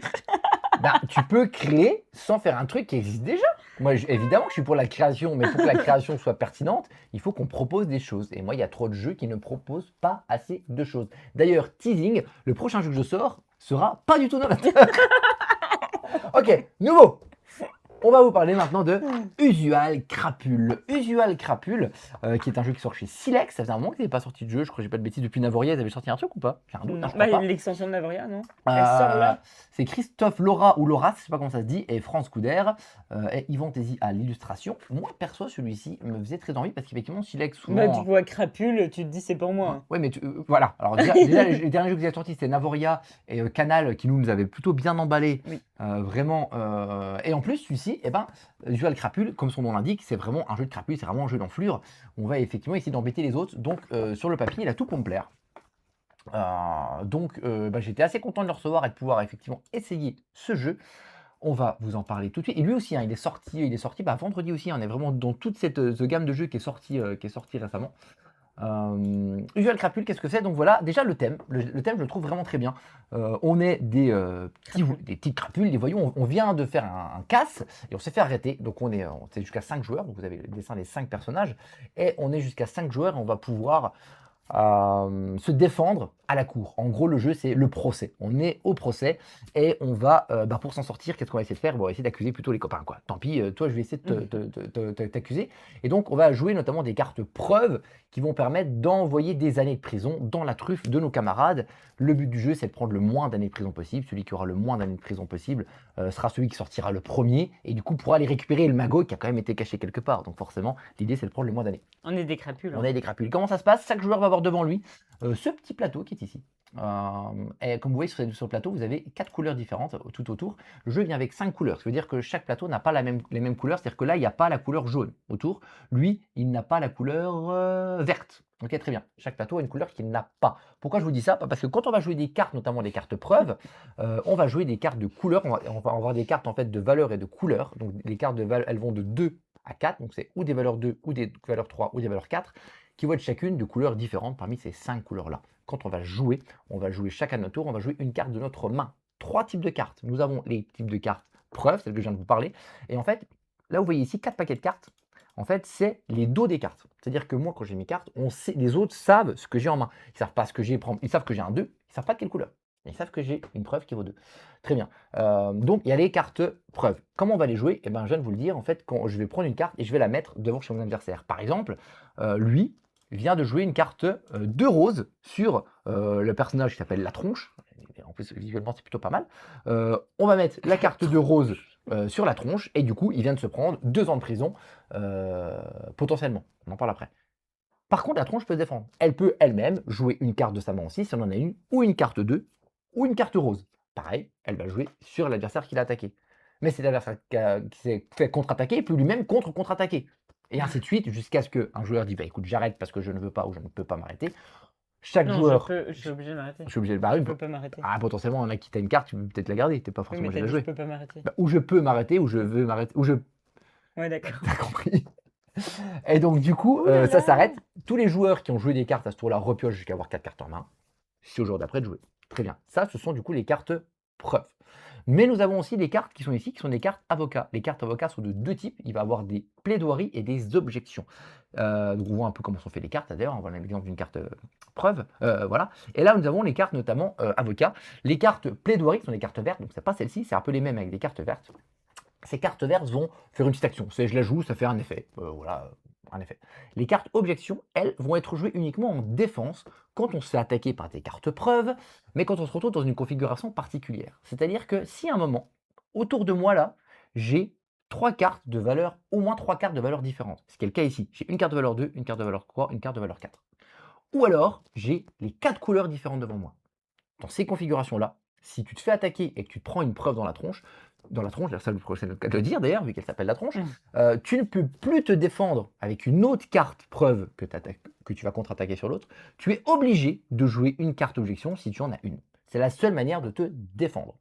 Bah, tu peux créer sans faire un truc qui existe déjà. Moi, évidemment, je suis pour la création, mais pour que la création soit pertinente, il faut qu'on propose des choses. Et moi, il y a trop de jeux qui ne proposent pas assez de choses. D'ailleurs, teasing, le prochain jeu que je sors sera pas du tout novateur. Ok, nouveau. On va vous parler maintenant de Usual Crapule. Usual Crapule, qui est un jeu qui sort chez Silex. Ça faisait un moment qu'il n'était pas sorti de jeu. Je crois que j'ai pas de bêtises depuis Navoria. Ils avaient sorti un truc ou pas? J'ai un doute, Non, je crois bah, pas. l'extension de Navoria, non? Elle sort là? C'est Christophe Laura ou Loras, je sais pas comment ça se dit, et France Couder, et Yvan Tézy à l'illustration. Moi, perso, celui-ci me faisait très envie parce qu'effectivement, Silex, Bah, tu souvent. vois Crapule, tu te dis c'est pour moi. Hein. Ouais, mais voilà. Alors, déjà, les derniers jeux que j'ai sortis, c'était Navoria et Canal qui nous avaient plutôt bien emballé. Oui. Vraiment. Et en plus, celui-ci, eh ben, Usual Crapule, comme son nom l'indique, c'est vraiment un jeu de crapule, c'est vraiment un jeu d'enflure. On va effectivement essayer d'embêter les autres. Donc, sur le papier, il a tout pour me plaire. J'étais assez content de le recevoir et de pouvoir effectivement essayer ce jeu. On va vous en parler tout de suite. Et lui aussi, hein, il est sorti vendredi aussi. On est vraiment dans toute cette gamme de jeux qui est sortie récemment. Usual Crapule, qu'est-ce que c'est? Donc voilà, déjà le thème. Le thème, je le trouve vraiment très bien. On est des petites crapules, des voyous. On vient de faire un casse et on s'est fait arrêter. Donc on est jusqu'à 5 joueurs. Donc vous avez le dessin des 5 personnages. Et on est jusqu'à 5 joueurs et on va pouvoir se défendre à la cour. En gros, le jeu, c'est le procès. On est au procès et on va, pour s'en sortir, qu'est-ce qu'on va essayer de faire? On va essayer d'accuser plutôt les copains, quoi. Tant pis, toi, je vais essayer de t'accuser. Et donc, on va jouer notamment des cartes preuves qui vont permettre d'envoyer des années de prison dans la truffe de nos camarades. Le but du jeu, c'est de prendre le moins d'années de prison possible. Celui qui aura le moins d'années de prison possible sera celui qui sortira le premier et du coup pourra aller récupérer le magot qui a quand même été caché quelque part. Donc forcément, l'idée, c'est de prendre le moins d'années. On est des crapules. On Hein. a des crapules. Comment ça se passe? Chaque joueur va avoir devant lui ce petit plateau qui est ici. Et comme vous voyez sur le plateau, vous avez 4 couleurs différentes tout autour. Le jeu vient avec 5 couleurs, ce qui veut dire que chaque plateau n'a pas les mêmes couleurs. C'est-à-dire que là, il n'y a pas la couleur jaune autour. Lui, il n'a pas la couleur verte. Ok, très bien. Chaque plateau a une couleur qu'il n'a pas. Pourquoi je vous dis ça? Parce que quand on va jouer des cartes, notamment des cartes preuves, on va jouer des cartes de couleurs. On va avoir des cartes en fait de valeur et de couleur. Donc les cartes de valeur, elles vont de 2 à 4. Donc c'est ou des valeurs 2, ou des valeurs 3, ou des valeurs 4, qui vont être chacune de couleurs différentes parmi ces 5 couleurs-là. Quand on va jouer chacun de notre tour, on va jouer une carte de notre main. 3 types de cartes. Nous avons les types de cartes preuves, celles que je viens de vous parler. Et en fait, là vous voyez ici 4 paquets de cartes. En fait, c'est les dos des cartes. C'est-à-dire que moi, quand j'ai mes cartes, les autres savent ce que j'ai en main. Ils savent pas ce que j'ai. Ils savent que j'ai un 2, ils savent pas de quelle couleur. Ils savent que j'ai une preuve qui vaut 2. Très bien. Donc, il y a les cartes preuves. Comment on va les jouer? Eh ben, je viens de vous le dire. En fait, quand je vais prendre une carte et je vais la mettre devant chez mon adversaire. Par exemple, lui vient de jouer une carte de rose sur le personnage qui s'appelle La Tronche. En plus, visuellement, c'est plutôt pas mal. On va mettre la carte de rose sur La Tronche et du coup, il vient de se prendre 2 ans de prison potentiellement. On en parle après. Par contre, La Tronche peut se défendre. Elle peut elle-même jouer une carte de sa main aussi, si on en a une, ou une carte 2, ou une carte rose. Pareil, elle va jouer sur l'adversaire qui l'a attaqué. Mais c'est l'adversaire qui s'est fait contre-attaquer, peut lui-même contre-attaquer. Et ainsi de suite, jusqu'à ce qu'un joueur dise bah, écoute, j'arrête parce que je ne veux pas ou je ne peux pas m'arrêter. Chaque Non, joueur. je suis obligé de m'arrêter. Je suis obligé de m'arrêter. Je peux pas m'arrêter. Ah, potentiellement, on a qui t'a une carte, tu peux peut-être la garder, t'es pas Oui, forcément mais obligé de la je jouer. peux pas m'arrêter. Bah, ou je peux m'arrêter, ou je veux m'arrêter, ou je. Ouais, d'accord. T'as compris. Et donc, du coup, Ouh là ça là. s'arrête. Tous les joueurs qui ont joué des cartes à ce tour-là repiochent jusqu'à avoir 4 cartes en main. C'est au jour d'après de jouer. Très bien. Ça, ce sont du coup les cartes preuves. Mais nous avons aussi des cartes qui sont ici, qui sont des cartes avocats. Les cartes avocats sont de 2 types. Il va y avoir des plaidoiries et des objections. Donc on voit un peu comment sont faites les cartes. D'ailleurs, on voit l'exemple d'une carte preuve. Voilà. Et là, nous avons les cartes notamment avocats. Les cartes plaidoiries sont des cartes vertes. Donc, c'est pas celle-ci, c'est un peu les mêmes avec des cartes vertes. Ces cartes vertes vont faire une petite action. C'est je la joue, ça fait un effet. Voilà, un effet. Les cartes objections, elles, vont être jouées uniquement en défense quand on se fait attaquer par des cartes preuves, mais quand on se retrouve dans une configuration particulière. C'est-à-dire que si à un moment, autour de moi là, j'ai 3 cartes de valeur, au moins 3 cartes de valeur différentes, ce qui est le cas ici. J'ai une carte de valeur 2, une carte de valeur 3, une carte de valeur 4. Ou alors, j'ai les 4 couleurs différentes devant moi. Dans ces configurations-là, si tu te fais attaquer et que tu te prends une preuve dans la tronche, ça c'est le cas de le dire d'ailleurs, vu qu'elle s'appelle la tronche, tu ne peux plus te défendre avec une autre carte preuve que tu vas contre-attaquer sur l'autre. Tu es obligé de jouer une carte objection si tu en as une. C'est la seule manière de te défendre.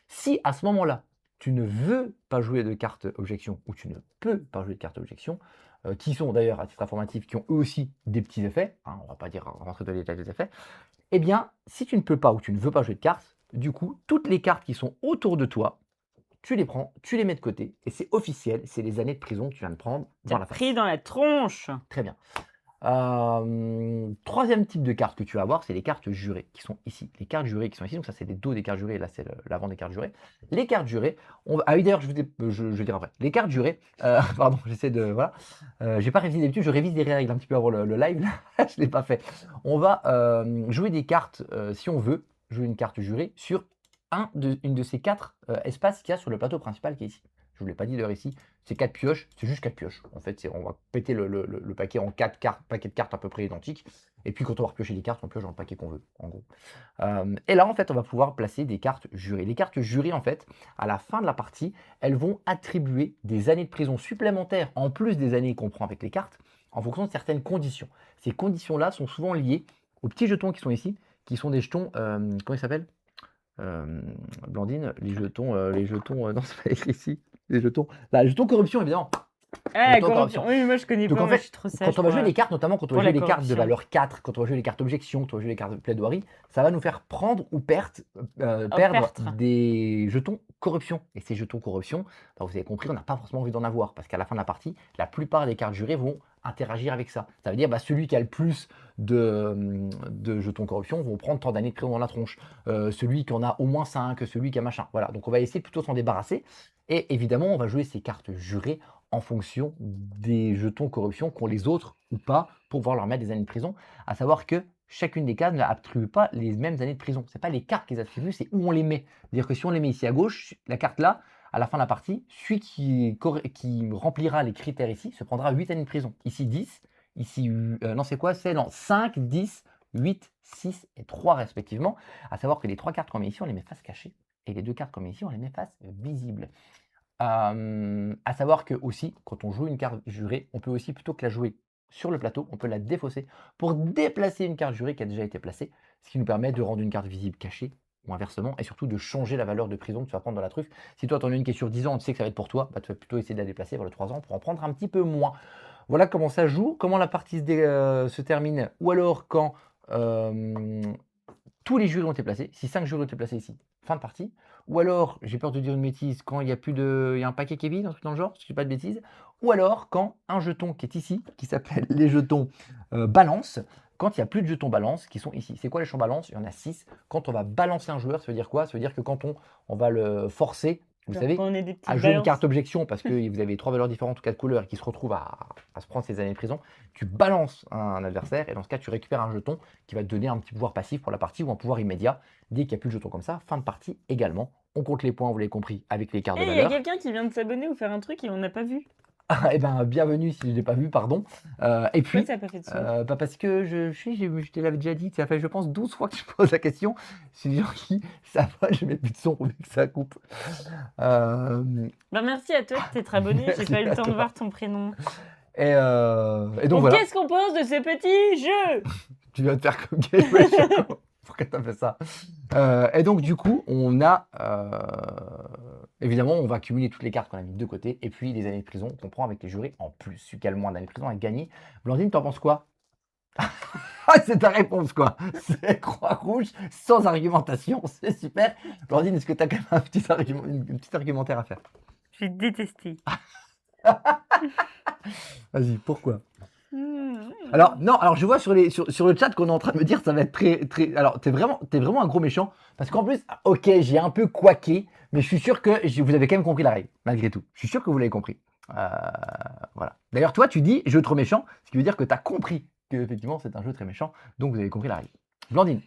Si à ce moment-là, tu ne veux pas jouer de carte objection ou tu ne peux pas jouer de carte objection, qui sont d'ailleurs à titre informatif, qui ont eux aussi des petits effets, hein, on ne va pas dire rentrer dans les détails des effets, eh bien, si tu ne peux pas ou tu ne veux pas jouer de cartes, du coup, toutes les cartes qui sont autour de toi, tu les prends, tu les mets de côté et c'est officiel, c'est les années de prison que tu viens de prendre Tu dans la face. pris dans la tronche. Très bien. 3e type de carte que tu vas avoir, c'est les cartes jurées qui sont ici. Les cartes jurées qui sont ici, donc ça c'est les dos des cartes jurées, là c'est l'avant des cartes jurées. Les cartes jurées, ah oui d'ailleurs je vais dire après. Les cartes jurées, pardon, j'essaie de, voilà. J'ai pas révisé d'habitude, je révise les règles un petit peu avant le live, là, je l'ai pas fait. On va jouer des cartes, si on veut, jouer une carte jurée sur une de ces 4 espaces qu'il y a sur le plateau principal qui est ici. Je ne vous l'ai pas dit d'ailleurs ici, c'est 4 pioches, c'est juste 4 pioches. En fait, on va péter le paquet en 4 paquets de cartes à peu près identiques. Et puis quand on va repiocher les cartes, on pioche dans le paquet qu'on veut, en gros. Et là, en fait, on va pouvoir placer des cartes jurées. Les cartes jurées, en fait, à la fin de la partie, elles vont attribuer des années de prison supplémentaires, en plus des années qu'on prend avec les cartes, en fonction de certaines conditions. Ces conditions-là sont souvent liées aux petits jetons qui sont ici, qui sont des jetons, comment ils s'appellent Blandine, les jetons, non, c'est pas écrit ici. Les jetons. Là, les jetons corruption, évidemment. Ah, Jetons corruption. Oui, mais moi je connais Donc pas, en moi fait, je suis trop quand sage on va pour, jouer les cartes, notamment quand on va pour jouer la les cartes de corruption. valeur 4, quand on va jouer les cartes objection, quand on va jouer les cartes de plaidoirie, ça va nous faire prendre ou perdre perdre. des jetons corruption. Et ces jetons corruption, bah, vous avez compris, on n'a pas forcément envie d'en avoir. Parce qu'à la fin de la partie, la plupart des cartes jurées vont interagir avec ça. Ça veut dire bah, celui qui a le plus de jetons corruption vont prendre tant d'années de prison dans la tronche. Celui qui en a au moins 5, celui qui a machin. Voilà, donc on va essayer plutôt de s'en débarrasser. Et évidemment, on va jouer ces cartes jurées en fonction des jetons corruption qu'ont les autres ou pas pour pouvoir leur mettre des années de prison. À savoir que chacune des cases n'attribue pas les mêmes années de prison. Ce n'est pas les cartes qui les attribuent, c'est où on les met. C'est-à-dire que si on les met ici à gauche, la carte là, à la fin de la partie, celui qui remplira les critères ici se prendra 8 années de prison. Ici 10, ici, non c'est quoi? C'est 5, 10, 8, 6 et 3 respectivement. À savoir que les 3 cartes qu'on met ici, on les met face cachée. Et les 2 cartes qu'on met ici, on les met face visible. À savoir que aussi, quand on joue une carte jurée, on peut aussi, plutôt que la jouer sur le plateau, on peut la défausser pour déplacer une carte jurée qui a déjà été placée, ce qui nous permet de rendre une carte visible cachée, ou inversement, et surtout de changer la valeur de prison que tu vas prendre dans la truffe. Si toi, tu en as une qui est sur 10 ans, tu sais que ça va être pour toi, bah, tu vas plutôt essayer de la déplacer vers le 3 ans pour en prendre un petit peu moins. Voilà comment ça joue, comment la partie se termine, ou alors quand tous les jurés ont été placés. Si 5 jurés ont été placés ici, fin de partie. Ou alors, j'ai peur de dire une bêtise, quand il y a plus de, il y a un paquet qui est vide, un truc dans le genre, si je dis pas de bêtises. Ou alors, quand un jeton qui est ici, qui s'appelle les jetons balance, quand il n'y a plus de jetons balance qui sont ici. C'est quoi les jetons balance? Il y en a 6. Quand on va balancer un joueur, ça veut dire quoi? Ça veut dire que quand on va le forcer, vous Genre savez, quand on est des à petites jouer une balances. carte objection parce que vous avez 3 valeurs différentes ou 4 couleurs et qui se retrouvent à se prendre ces années de prison, tu balances un adversaire et dans ce cas, tu récupères un jeton qui va te donner un petit pouvoir passif pour la partie ou un pouvoir immédiat. Dès qu'il n'y a plus de jetons comme ça, fin de partie également. On compte les points, vous l'avez compris, avec les cartes de Et il y a valeur. quelqu'un qui vient de s'abonner ou faire un truc et on n'a pas vu. Eh ben, bienvenue si je ne l'ai pas vu, pardon. Et Pourquoi puis, ça n'a pas fait de son? bah parce que je te l'avais déjà dit, ça fait je pense 12 fois que je pose la question. C'est des gens qui savent pas, je mets plus de son pour que ça coupe. Bah, merci à toi de t'être abonné, j'ai Merci pas eu le à temps de toi. voir ton prénom. Et donc Donc voilà, qu'est-ce qu'on pense de ce petit jeu? tu viens de faire comme Gateway Choco. Pourquoi t'as fait ça? Et donc du coup, on a évidemment, on va cumuler toutes les cartes qu'on a mis de côté et puis les années de prison qu'on prend avec les jurés en plus. Celui qui a le moins d'années de prison a gagné. Blandine, t'en penses quoi? Ah, c'est ta réponse, quoi. C'est croix rouge, sans argumentation, c'est super. Blandine, est-ce que tu as quand même un petit argumentaire à faire? J'ai détesté. Vas-y, pourquoi? Mmh. Alors, non, alors je vois sur le chat qu'on est en train de me dire ça va être très. Alors, t'es vraiment un gros méchant. Parce qu'en plus, ok, j'ai un peu couaqué, mais je suis sûr que vous avez quand même compris la règle, malgré tout. Je suis sûr que vous l'avez compris. Voilà. D'ailleurs, toi, tu dis jeu trop méchant, ce qui veut dire que tu as compris que effectivement c'est un jeu très méchant, donc vous avez compris la règle. Blandine,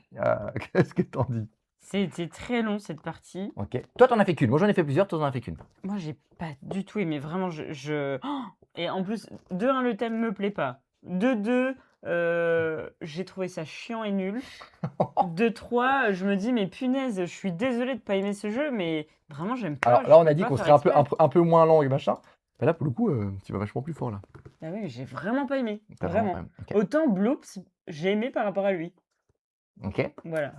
qu'est-ce que t'en dis? C'était très long cette partie. Ok. Toi, t'en as fait qu'une. Moi, j'en ai fait plusieurs, toi, t'en as fait qu'une. Moi, j'ai pas du tout aimé. Vraiment, Oh, et en plus, de 1, le thème me plaît pas. De 2, j'ai trouvé ça chiant et nul. De 3, je me dis, mais punaise, je suis désolée de pas aimer ce jeu, mais vraiment, j'aime pas. Alors je là, on peux a dit pas qu'on faire serait exprès. un peu moins lent et machin. Mais là, pour le coup, tu vas vachement plus fort là. Ah oui, j'ai vraiment pas aimé. T'as Vraiment. ouais, ok. Autant Bloops, j'ai aimé par rapport à lui. Ok. Voilà.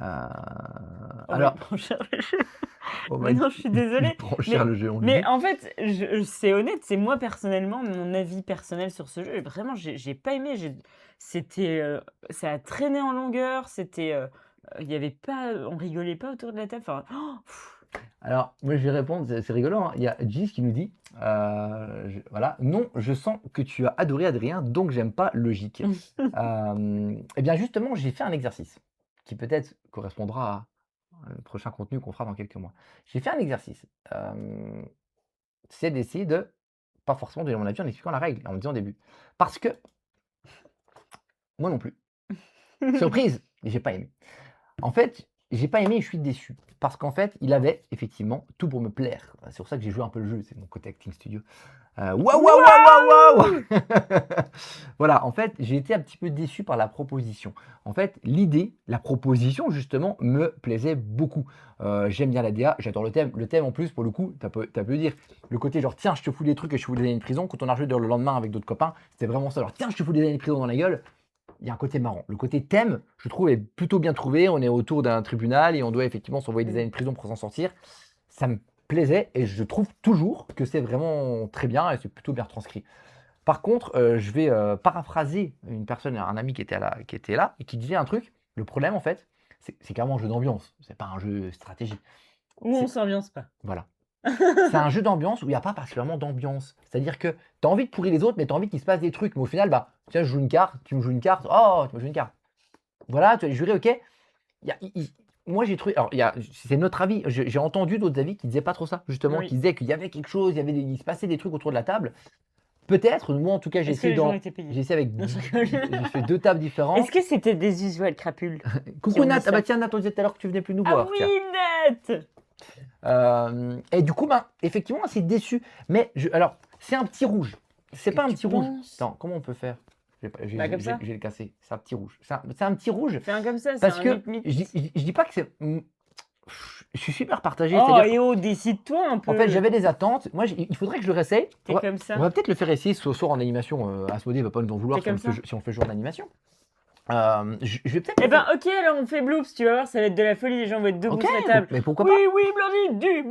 Oh, Alors, il prend cher le jeu. oh, Mais non, je suis désolée. il prend cher le jeu, on lui Mais dit. en fait, c'est honnête, c'est moi personnellement, mon avis personnel sur ce jeu. Et vraiment, j'ai pas aimé. C'était, ça a traîné en longueur. C'était, il y avait pas, on rigolait pas autour de la table. Enfin, Alors, moi, je vais répondre, c'est rigolo, hein. Il y a Gis qui nous dit, voilà, non, je sens que tu as adoré Adrien, donc j'aime pas logique. Eh bien, justement, j'ai fait un exercice qui peut-être correspondra à un prochain contenu qu'on fera dans quelques mois. J'ai fait un exercice, c'est d'essayer de, pas forcément donner mon avis en expliquant la règle, en le disant au début. Parce que moi non plus. Surprise, j'ai pas aimé. En fait, j'ai pas aimé et je suis déçu. Parce qu'en fait, il avait effectivement tout pour me plaire. C'est pour ça que j'ai joué un peu le jeu, c'est mon côté acting studio. Waouh, waouh, waouh, waouh, waouh. Voilà, en fait, j'ai été un petit peu déçu par la proposition. En fait, l'idée, la proposition, justement, me plaisait beaucoup. J'aime bien la DA, j'adore le thème. Le thème, en plus, pour le coup, t'as pu le dire. Le côté genre, tiens, je te fous des trucs et je te fous des années de prison. Quand on a joué le lendemain avec d'autres copains, c'était vraiment ça. Genre, tiens, je te fous des années de prison dans la gueule. Il y a un côté marrant. Le côté thème, je trouve, est plutôt bien trouvé. On est autour d'un tribunal et on doit effectivement s'envoyer des années de prison pour s'en sortir. Ça me plaisait et je trouve toujours que c'est vraiment très bien et c'est plutôt bien transcrit. Par contre, je vais paraphraser une personne, un ami qui était là et qui disait un truc. Le problème, en fait, c'est clairement un jeu d'ambiance. C'est pas un jeu stratégique. Où on s'ambiance pas. Voilà. C'est un jeu d'ambiance où il n'y a pas particulièrement d'ambiance. C'est-à-dire que tu as envie de pourrir les autres, mais tu as envie qu'il se passe des trucs. Mais au final, bah, tiens, je joue une carte, tu me joues une carte, oh, tu me joues une carte. Voilà, tu as les jurés, ok. Moi, j'ai trouvé. Alors, c'est notre avis. J'ai entendu d'autres avis qui disaient pas trop ça, justement, Oui. qui disaient qu'il y avait quelque chose, il se passait des trucs autour de la table. Peut-être, moi en tout cas, j'ai Est-ce que essayé les gens étaient payés? j'ai essayé avec. Non, je rigole. J'ai fait 2 tables différentes. Est-ce que c'était des usuels crapules qui Coucou ont dit Nat, ah bah ça? tiens, Nat, on disait tout à l'heure que tu venais plus nous Ah voir. oui, Tiens. net! Et du coup, ben, effectivement, c'est déçu. Mais alors, c'est un petit rouge. C'est pas un Tu petit rouge. penses? Attends, comment on peut faire? Bah, comme ça. Je vais le casser. C'est un petit rouge. C'est un petit rouge Fais un comme ça, c'est parce un que mythe. je dis pas que c'est. Je suis super partagé. Oh, C'est-à-dire et oh, décide-toi un peu. en fait, j'avais des attentes. Moi, il faudrait que je le réessaye. T'es comme ça. On va peut-être le faire essayer ce soir en animation. Asmodée va pas nous en vouloir T'es comme ça. si on fait jour d'animation. Je vais peut-être. Eh ben, ok, alors on fait bloops, tu vas voir, ça va être de la folie, les gens vont être debout Ok, sur la table. mais pourquoi Oui, pas? oui, Blandine, du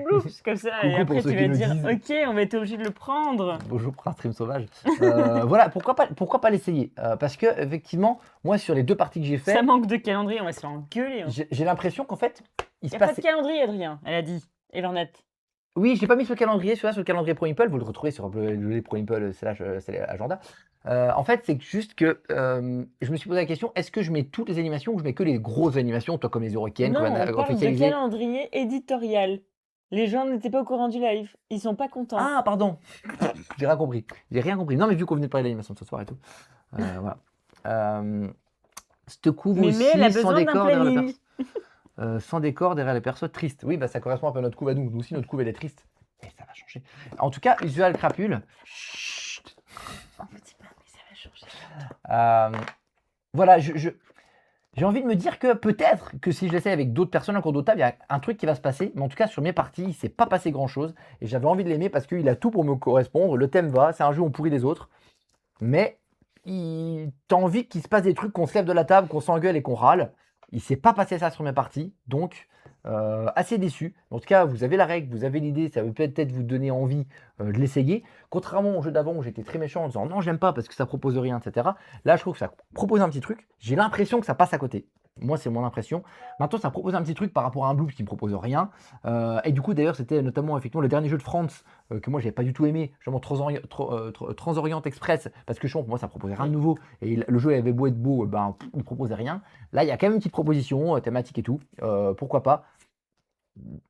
bloops, comme ça. Et Coucou pour après, ceux tu qui vas nous dire, disent. ok, on va être obligé de le prendre. Bonjour Prince Stream Sauvage. Voilà, pourquoi pas l'essayer? Parce que effectivement, moi sur les 2 parties que j'ai Ça fait, manque de calendrier, on va se faire engueuler. Hein. j'ai l'impression qu'en fait, il Y se a pas de passe. calendrier, Adrien, elle a dit. Et Lornette. Oui, je l'ai pas mis sur le calendrier, celui-là sur le calendrier Pro Imple, vous le retrouvez sur le Pro Imple / agenda. En fait, c'est juste que je me suis posé la question, est-ce que je mets toutes les animations ou je mets que les grosses animations, toi comme les Eurokéennes, Non, comme on parle de officialisées? calendrier éditorial. Les gens n'étaient pas au courant du live. Ils sont pas contents. Ah, pardon. J'ai rien compris. J'ai rien compris. Non, mais vu qu'on venait de parler de l'animation de ce soir et tout. Voilà. Cette couve Mais elle a aussi, sans besoin d'un décor derrière le planning. sans décor derrière les persos tristes. Oui, bah ça correspond un peu à notre couve à nous. Nous aussi, notre couve, elle est triste. Et ça va changer. En tout cas, visual crapule. Chut. On me dit pas, mais ça va changer. Voilà, j'ai envie de me dire que peut-être que si je l'essaie avec d'autres personnes en cours d'autres tables, il y a un truc qui va se passer. Mais en tout cas, sur mes parties, il ne s'est pas passé grand-chose. Et j'avais envie de l'aimer parce qu'il a tout pour me correspondre. Le thème va, c'est un jeu où on pourrit les autres. Mais t'as envie qu'il se passe des trucs, qu'on se lève de la table, qu'on s'engueule et qu'on râle. Il s'est pas passé ça sur mes parties, donc assez déçu. En tout cas, vous avez la règle, vous avez l'idée, ça va peut-être vous donner envie de l'essayer. Contrairement au jeu d'avant où j'étais très méchant en disant non, j'aime pas parce que ça propose rien, etc. Là, je trouve que ça propose un petit truc. J'ai l'impression que ça passe à côté. Moi, c'est mon impression. Maintenant, ça propose un petit truc par rapport à un Bloops qui ne propose rien. Et du coup, d'ailleurs, c'était notamment effectivement le dernier jeu de France que moi, j'avais pas du tout aimé, justement Transorient Express, parce que je pense que moi, ça proposait rien de nouveau. Et le jeu avait beau être beau, ben, il proposait rien. Là, il y a quand même une petite proposition, thématique et tout. Pourquoi pas?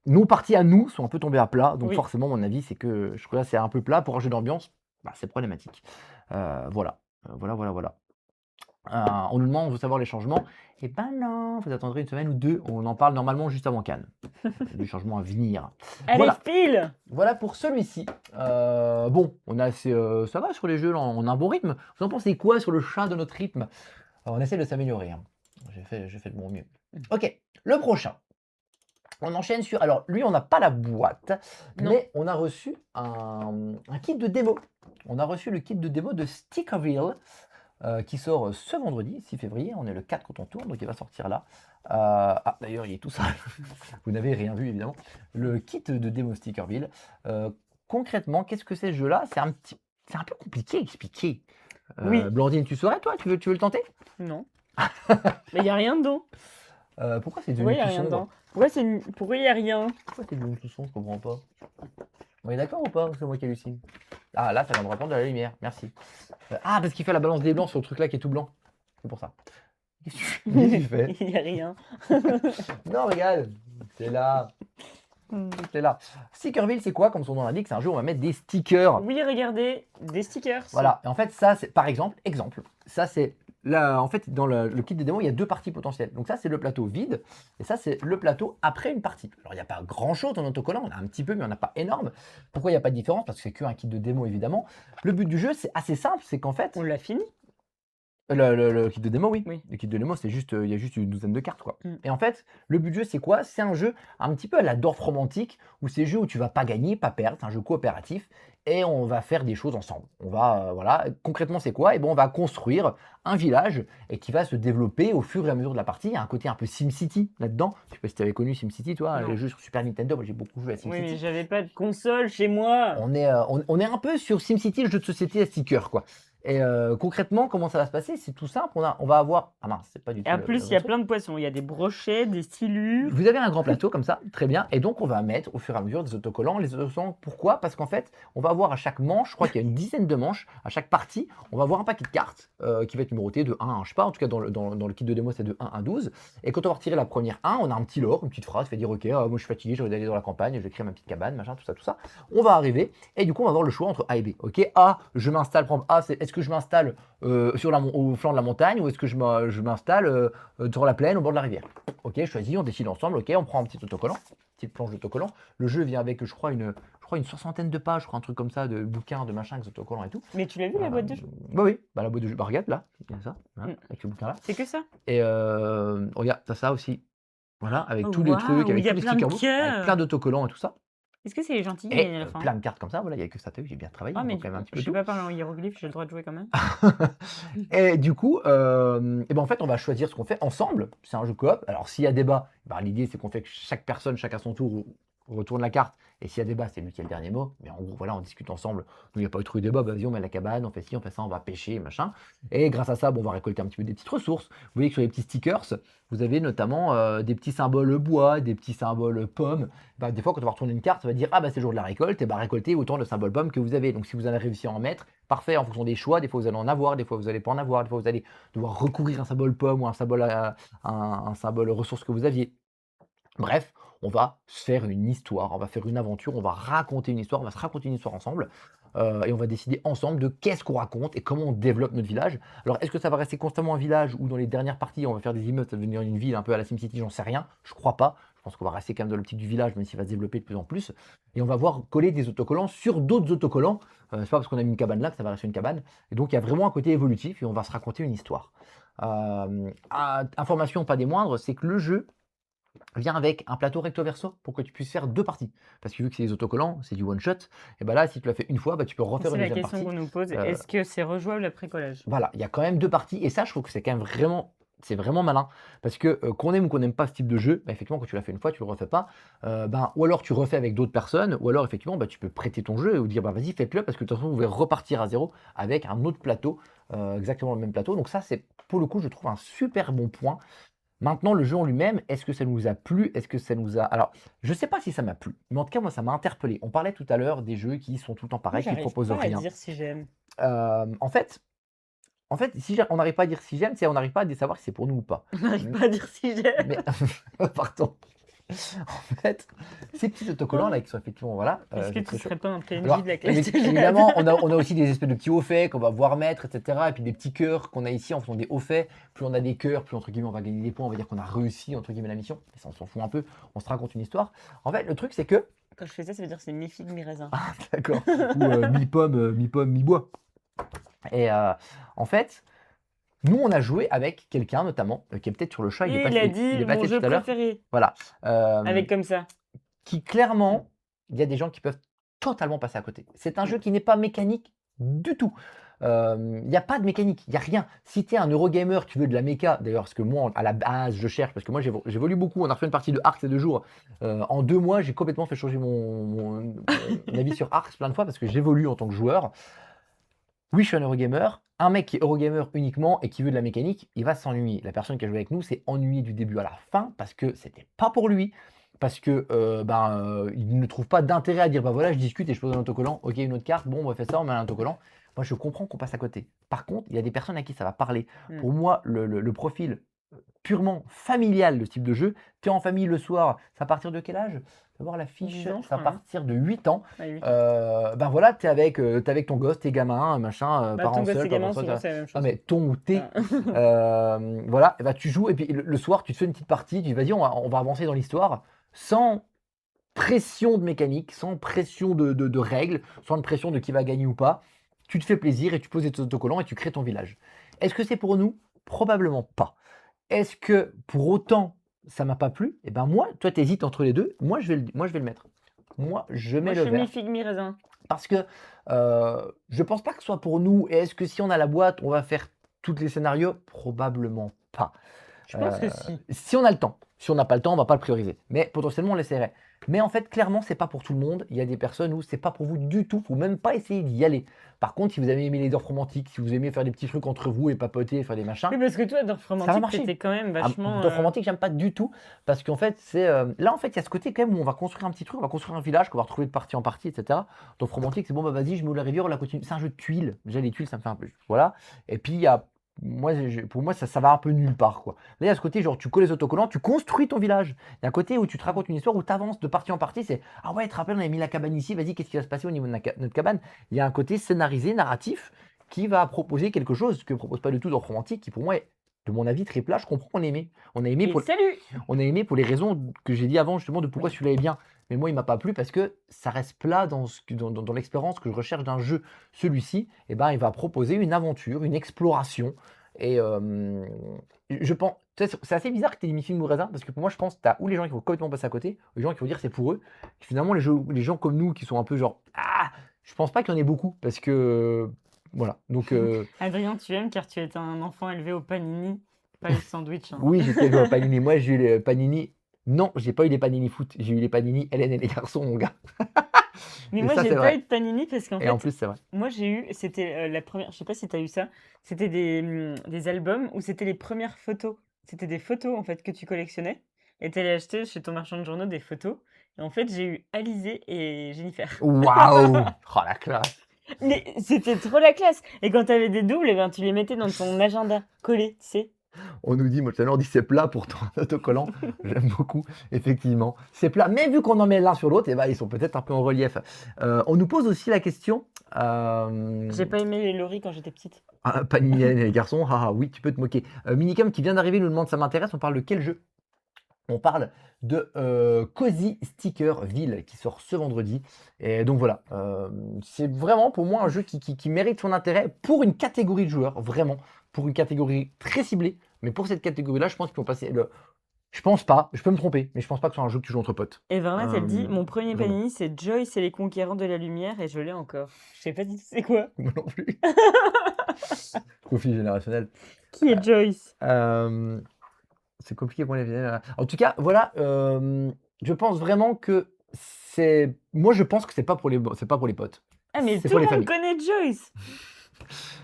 Nos parties à nous sont un peu tombées à plat. Donc, Oui. forcément, mon avis, c'est que je crois que c'est un peu plat. Pour un jeu d'ambiance, bah, c'est problématique. Voilà. On nous demande, on veut savoir les changements. Eh ben non, vous attendrez une semaine ou 2. On en parle normalement juste avant Cannes. Du changement à venir. Allez, Voilà. file! Voilà pour celui-ci. Bon, on a assez, ça va sur les jeux, là, on a un bon rythme. Vous en pensez quoi sur le chat de notre rythme? On essaie de s'améliorer. Hein. J'ai fait de mon mieux. Ok, le prochain. On enchaîne sur. Alors, lui, on n'a pas la boîte, Non. mais on a reçu un kit de démo. On a reçu le kit de démo de Stickerville. Qui sort ce vendredi, 6 février. On est le 4 quand on tourne, donc il va sortir là. D'ailleurs, il est tout sale. Vous n'avez rien vu, évidemment. Le kit de démo Stickerville. Concrètement, qu'est-ce que c'est ce jeu-là? C'est un peu compliqué à expliquer. Oui. Blandine, tu saurais, toi? Tu veux le tenter? Non. Mais il n'y a rien dedans. Pourquoi c'est Pourquoi devenu il y a tout rien sombre? dedans? Pourquoi il y a rien? Pourquoi c'est devenu tout sombre? Je comprends pas. On est d'accord ou pas? Ou c'est moi qui hallucine? Ah là, ça vient de répondre de la lumière, merci. Ah, parce qu'il fait la balance des blancs sur le truc là qui est tout blanc. C'est pour ça. Qu'est-ce que tu fais? Il y a rien. Non, regarde, c'est là, Mmh. c'est là. Stickerville, c'est quoi? Comme son nom l'indique, c'est un jeu où on va mettre des stickers. Oui, regardez, des stickers. Voilà, et en fait, ça, c'est par exemple, ça c'est là, en fait, dans le kit de démo, il y a deux parties potentielles. Donc ça, c'est le plateau vide, et ça, c'est le plateau après une partie. Alors, il n'y a pas grand-chose en autocollant, on a un petit peu, mais on n'a pas énorme. Pourquoi il n'y a pas de différence? Parce que c'est qu'un kit de démo, évidemment. Le but du jeu, c'est assez simple, c'est qu'en fait, On l'a fini? le kit de démo, oui. Oui. Le kit de démo, c'est juste, il y a juste une douzaine de cartes, quoi. Mm. Et en fait, le but du jeu, c'est quoi? C'est un jeu un petit peu à la Dorf romantique, où c'est un jeu où tu vas pas gagner, pas perdre, c'est un jeu coopératif, et on va faire des choses ensemble. On va, voilà, concrètement, c'est quoi? Et bon, on va construire un village, et qui va se développer au fur et à mesure de la partie. Il y a un côté un peu SimCity là-dedans. Je sais pas si tu avais connu SimCity, toi, Non. le jeu sur Super Nintendo. Moi, j'ai beaucoup joué à Oui, mais SimCity. j'avais pas de console chez moi. On est un peu sur SimCity, le jeu de société à sticker, quoi. Et concrètement, comment ça va se passer? C'est tout simple. On va avoir. Ah mince, c'est pas du Et tout en le plus, il y a bon son. plein de poissons. Il y a des brochets, des stylures. Vous avez un grand plateau comme ça, très bien. Et donc, on va mettre au fur et à mesure des autocollants. Les autocollants, pourquoi? Parce qu'en fait, on va avoir à chaque manche, je crois qu'il y a une dizaine de manches, à chaque partie, on va avoir un paquet de cartes qui va être numéroté de 1 à 1, je sais pas, en tout cas dans le kit de démo, c'est de 1 à 12. Et quand on va retirer la première 1, on a un petit lore, une petite phrase qui va dire, ok, moi je suis fatigué, j'ai envie d'aller dans la campagne, je vais créer ma petite cabane, machin, tout ça, tout ça. On va arriver, et du coup, on va avoir le choix entre A et B. Ok, A, je m'installe, prendre A, c'est est-ce que je m'installe au flanc de la montagne ou est-ce que je m'installe sur la plaine au bord de la rivière? Ok, choisis, on décide ensemble, ok, on prend un petit autocollant, petite planche d'autocollant. Le jeu vient avec, je crois, une soixantaine de pages, je crois, un truc comme ça, de bouquins, de machins, avec des autocollants et tout. Mais tu l'as vu, la boîte de jeu? Bah oui, bah la boîte de jeu, bah regarde là, il y a ça, voilà, avec ce bouquin là. C'est que ça? Et regarde, t'as ça aussi, voilà, avec Oh, tous les trucs, waouh, il avec y a tous les plein de sticker books, avec cœurs. plein d'autocollants et tout ça. Est-ce que c'est les gentilles Et à la fin? plein de cartes comme ça, voilà, il n'y a que ça, t'as vu, j'ai bien travaillé, Ah, on voit mais quand même un petit je peu sais tout. pas parler en hiéroglyphe, j'ai le droit de jouer quand même. Et du coup, et ben en fait, on va choisir ce qu'on fait ensemble. C'est un jeu coop. Alors, s'il y a débat, ben, l'idée c'est qu'on fait que chaque personne, chacun son tour, retourne la carte. Et s'il y a débat, c'est lui qui a le dernier mot. Mais en gros, voilà, on discute ensemble. Nous, il n'y a pas eu trop de débat. Bah, vas-y, on met la cabane, on fait ci, on fait ça, on va pêcher, machin. Et grâce à ça, bon, on va récolter un petit peu des petites ressources. Vous voyez que sur les petits stickers, vous avez notamment des petits symboles bois, des petits symboles pommes. Bah, des fois, quand on va retourner une carte, ça va dire ah bah c'est le jour de la récolte, et bah récoltez autant de symboles pommes que vous avez. Donc si vous avez réussi à en mettre, parfait, en fonction des choix. Des fois vous allez en avoir, des fois vous allez pas en avoir, des fois vous allez devoir recourir à un symbole pomme ou un symbole, un symbole ressource que vous aviez. Bref, on va se faire une histoire, on va faire une aventure, on va raconter une histoire, on va se raconter une histoire ensemble. Et on va décider ensemble de qu'est-ce qu'on raconte et comment on développe notre village. Alors, est-ce que ça va rester constamment un village ou dans les dernières parties, on va faire des immeubles, ça va devenir une ville un peu à la SimCity, j'en sais rien. Je crois pas. Je pense qu'on va rester quand même dans l'optique du village, même s'il va se développer de plus en plus. Et on va voir coller des autocollants sur d'autres autocollants. C'est pas parce qu'on a mis une cabane là que ça va rester une cabane. Et donc, il y a vraiment un côté évolutif et on va se raconter une histoire. Information pas des moindres, c'est que le jeu vient avec un plateau recto verso pour que tu puisses faire deux parties. Parce que vu que c'est des autocollants, c'est du one shot, et bah là, si tu l'as fait une fois, bah, tu peux refaire C'est une la deuxième question partie. qu'on nous pose. Euh, Est-ce que c'est rejouable après collage? voilà, il y a quand même deux parties, et ça, je trouve que c'est quand même vraiment. C'est vraiment malin, parce que qu'on aime ou qu'on n'aime pas ce type de jeu, bah, effectivement, quand tu l'as fait une fois, tu le refais pas. Ben, ou alors tu refais avec d'autres personnes, ou alors effectivement, bah, tu peux prêter ton jeu ou dire bah, vas-y, faites-le, parce que de toute façon, vous pouvez repartir à zéro avec un autre plateau, exactement le même plateau. Donc ça, c'est pour le coup, je trouve un super bon point. Maintenant, le jeu en lui-même, est-ce que ça nous a plu? Est-ce que ça nous a. Alors, je sais pas si ça m'a plu, mais en tout cas, moi, ça m'a interpellé. On parlait tout à l'heure des jeux qui sont tout le temps Moi, pareils, qui j'arrive proposent pas à rien. dire si j'aime. En fait, si on n'arrive pas à dire si j'aime, c'est on n'arrive pas à savoir si c'est pour nous ou pas. On n'arrive pas à dire si j'aime. Mais, pardon. En fait, ces petits autocollants là qui sont effectivement, voilà. Est-ce que c'est tu très chouette. serais pas un PNJ Alors, de la classe de évidemment, Jeanne? on a aussi des espèces de petits hauts faits qu'on va voir mettre, etc. Et puis des petits cœurs qu'on a ici en fonction des hauts faits. Plus on a des cœurs, plus entre guillemets on va gagner des points, on va dire qu'on a réussi entre guillemets la mission. Et ça, on s'en fout un peu, on se raconte une histoire. En fait, le truc c'est que, Quand je fais ça, ça veut dire que c'est mi-figue, mi-raisin. d'accord, ou mi-pomme, mi-pomme, mi-bois. Et en fait, nous on a joué avec quelqu'un notamment, qui est peut-être sur le chat, il est Et il passé, a il dit est mon passé jeu tout à l'heure. préféré. Voilà. Avec comme ça. Qui clairement, il y a des gens qui peuvent totalement passer à côté. C'est un jeu qui n'est pas mécanique du tout. Il n'y a pas de mécanique, il n'y a rien. Si tu es un Eurogamer, tu veux de la méca, d'ailleurs, parce que moi, à la base, je cherche, parce que moi, j'évolue beaucoup. On a refait une partie de Ark ces 2 jours. En 2 mois, j'ai complètement fait changer mon avis sur Ark plein de fois, parce que j'évolue en tant que joueur. Oui, je suis un Eurogamer. Un mec qui est Eurogamer uniquement et qui veut de la mécanique, il va s'ennuyer. La personne qui a joué avec nous s'est ennuyée du début à la fin parce que c'était pas pour lui. Parce que il ne trouve pas d'intérêt à dire bah voilà, je discute et je pose un autocollant. Ok, une autre carte, bon, on va faire ça, on met un autocollant. Moi, je comprends qu'on passe à côté. Par contre, il y a des personnes à qui ça va parler. Mmh. Pour moi, le profil purement familial de ce type de jeu, tu es en famille le soir, c'est à partir de quel âge? Tu vas voir la 10 fiche, ans, je c'est à crois, hein. partir de 8 ans. Ouais, 8 ans. Ben voilà, t'es avec ton gosse, tes gamins, machin, Bah, parents ton gosse, seuls, c'est parents gamin, seuls. souvent, c'est la même Non chose. mais ton ou tes, Enfin, voilà, et bah, tu joues et puis le soir, tu te fais une petite partie, tu dis vas-y, on va avancer dans l'histoire sans pression de mécanique, sans pression de règles, sans pression de qui va gagner ou pas. Tu te fais plaisir et tu poses tes autocollants et tu crées ton village. Est-ce que c'est pour nous? Probablement pas. Est-ce que pour autant ça m'a pas plu? Et ben moi, toi tu hésites entre les deux, moi je vais le mettre. Moi, je moi, mets je le suis vert mi-figue, mi-raisin. parce que je pense pas que ce soit pour nous. Et est-ce que si on a la boîte, on va faire tous les scénarios? Probablement pas. Je pense que si. Si on a le temps. Si on n'a pas le temps, on va pas le prioriser. Mais potentiellement, on l'essaierait. Mais en fait, clairement, c'est pas pour tout le monde. Il y a des personnes où c'est pas pour vous du tout. Faut même pas essayer d'y aller. Par contre, si vous avez aimé les Dorf romantiques, si vous aimez faire des petits trucs entre vous et papoter, faire des machins, Oui, parce que toi, dans ça va Romantique, marcher. t'étais quand même vachement. Dorf romantique, j'aime pas du tout. Parce qu'en fait, là, en fait, il y a ce côté quand même où on va construire un petit truc, on va construire un village qu'on va retrouver de partie en partie, etc. Dorf romantique, c'est bon, bah vas-y, je mets où la rivière, on la continue. C'est un jeu de tuiles. Déjà, les tuiles, ça me fait un peu. Voilà. Et puis, il y a. Moi, pour moi, ça va un peu nulle part, quoi. Là, il y a ce côté, genre, tu colles les autocollants, tu construis ton village. Il y a un côté où tu te racontes une histoire, où tu avances de partie en partie. C'est ah ouais, tu te rappelles, on avait mis la cabane ici, vas-y, qu'est-ce qui va se passer au niveau de notre cabane? Il y a un côté scénarisé, narratif, qui va proposer quelque chose que ne propose pas du tout dans Romantique, qui pour moi est, de mon avis, très plat. Je comprends qu'on a aimé. Et salut! On a aimé pour les raisons que j'ai dit avant, justement, de pourquoi Oui. celui-là est bien. Mais moi, il m'a pas plu parce que ça reste plat dans l'expérience que je recherche d'un jeu. Celui-ci, eh ben, il va proposer une aventure, une exploration. Et je pense, c'est assez bizarre que tu aies mis film ou raisin parce que pour moi, je pense que tu as ou les gens qui vont complètement passer à côté, ou les gens qui vont dire c'est pour eux. Et finalement, les gens comme nous qui sont un peu genre, ah, je pense pas qu'il y en ait beaucoup parce que voilà. Donc, Adrien, tu aimes car tu es un enfant élevé au panini, pas les sandwichs, hein. oui, j'étais élevé au panini. Moi, j'ai eu les panini. Non, j'ai pas eu les panini foot. J'ai eu les panini Hélène et les garçons, mon gars. Mais Et moi, ça, j'ai c'est pas vrai. eu de panini parce qu'en Et en fait, plus, c'est vrai. moi, j'ai eu, c'était la première, je sais pas si tu as eu ça, c'était des albums où c'était les premières photos. C'était des photos, en fait, que tu collectionnais. Et tu allais acheter chez ton marchand de journaux des photos. Et en fait, j'ai eu Alizé et Jennifer. Waouh! Oh la classe! Mais c'était trop la classe. Et quand t'avais des doubles, eh ben, tu les mettais dans ton agenda collé, tu sais. On nous dit, moi tout à l'heure, on dit c'est plat pour ton autocollant. J'aime beaucoup, effectivement. C'est plat, mais vu qu'on en met l'un sur l'autre, eh ben, ils sont peut-être un peu en relief. On nous pose aussi la question. J'ai pas aimé les loris quand j'étais petite. Panini et les garçons, ah oui, tu peux te moquer. Minicam qui vient d'arriver nous demande ça m'intéresse, on parle de quel jeu? On parle de Cozy Sticker Ville qui sort ce vendredi. Et donc voilà, c'est vraiment pour moi un jeu qui mérite son intérêt pour une catégorie de joueurs, vraiment, pour une catégorie très ciblée. Mais pour cette catégorie-là, je pense qu'ils vont passer le. Je pense pas, je peux me tromper, mais je pense pas que ce soit un jeu que tu joues entre potes. Et Vernet, elle dit, mon premier vraiment. panini, c'est Joyce et les conquérants de la lumière, et je l'ai encore. Je sais pas du tout c'est quoi. Moi non plus. Profil générationnel. Qui est Joyce? C'est compliqué pour les vieilles. En tout cas, voilà, je pense vraiment que c'est. Moi, je pense que c'est pas pour les potes. Ah, mais C'est tout pour le les monde familles. connaît Joyce.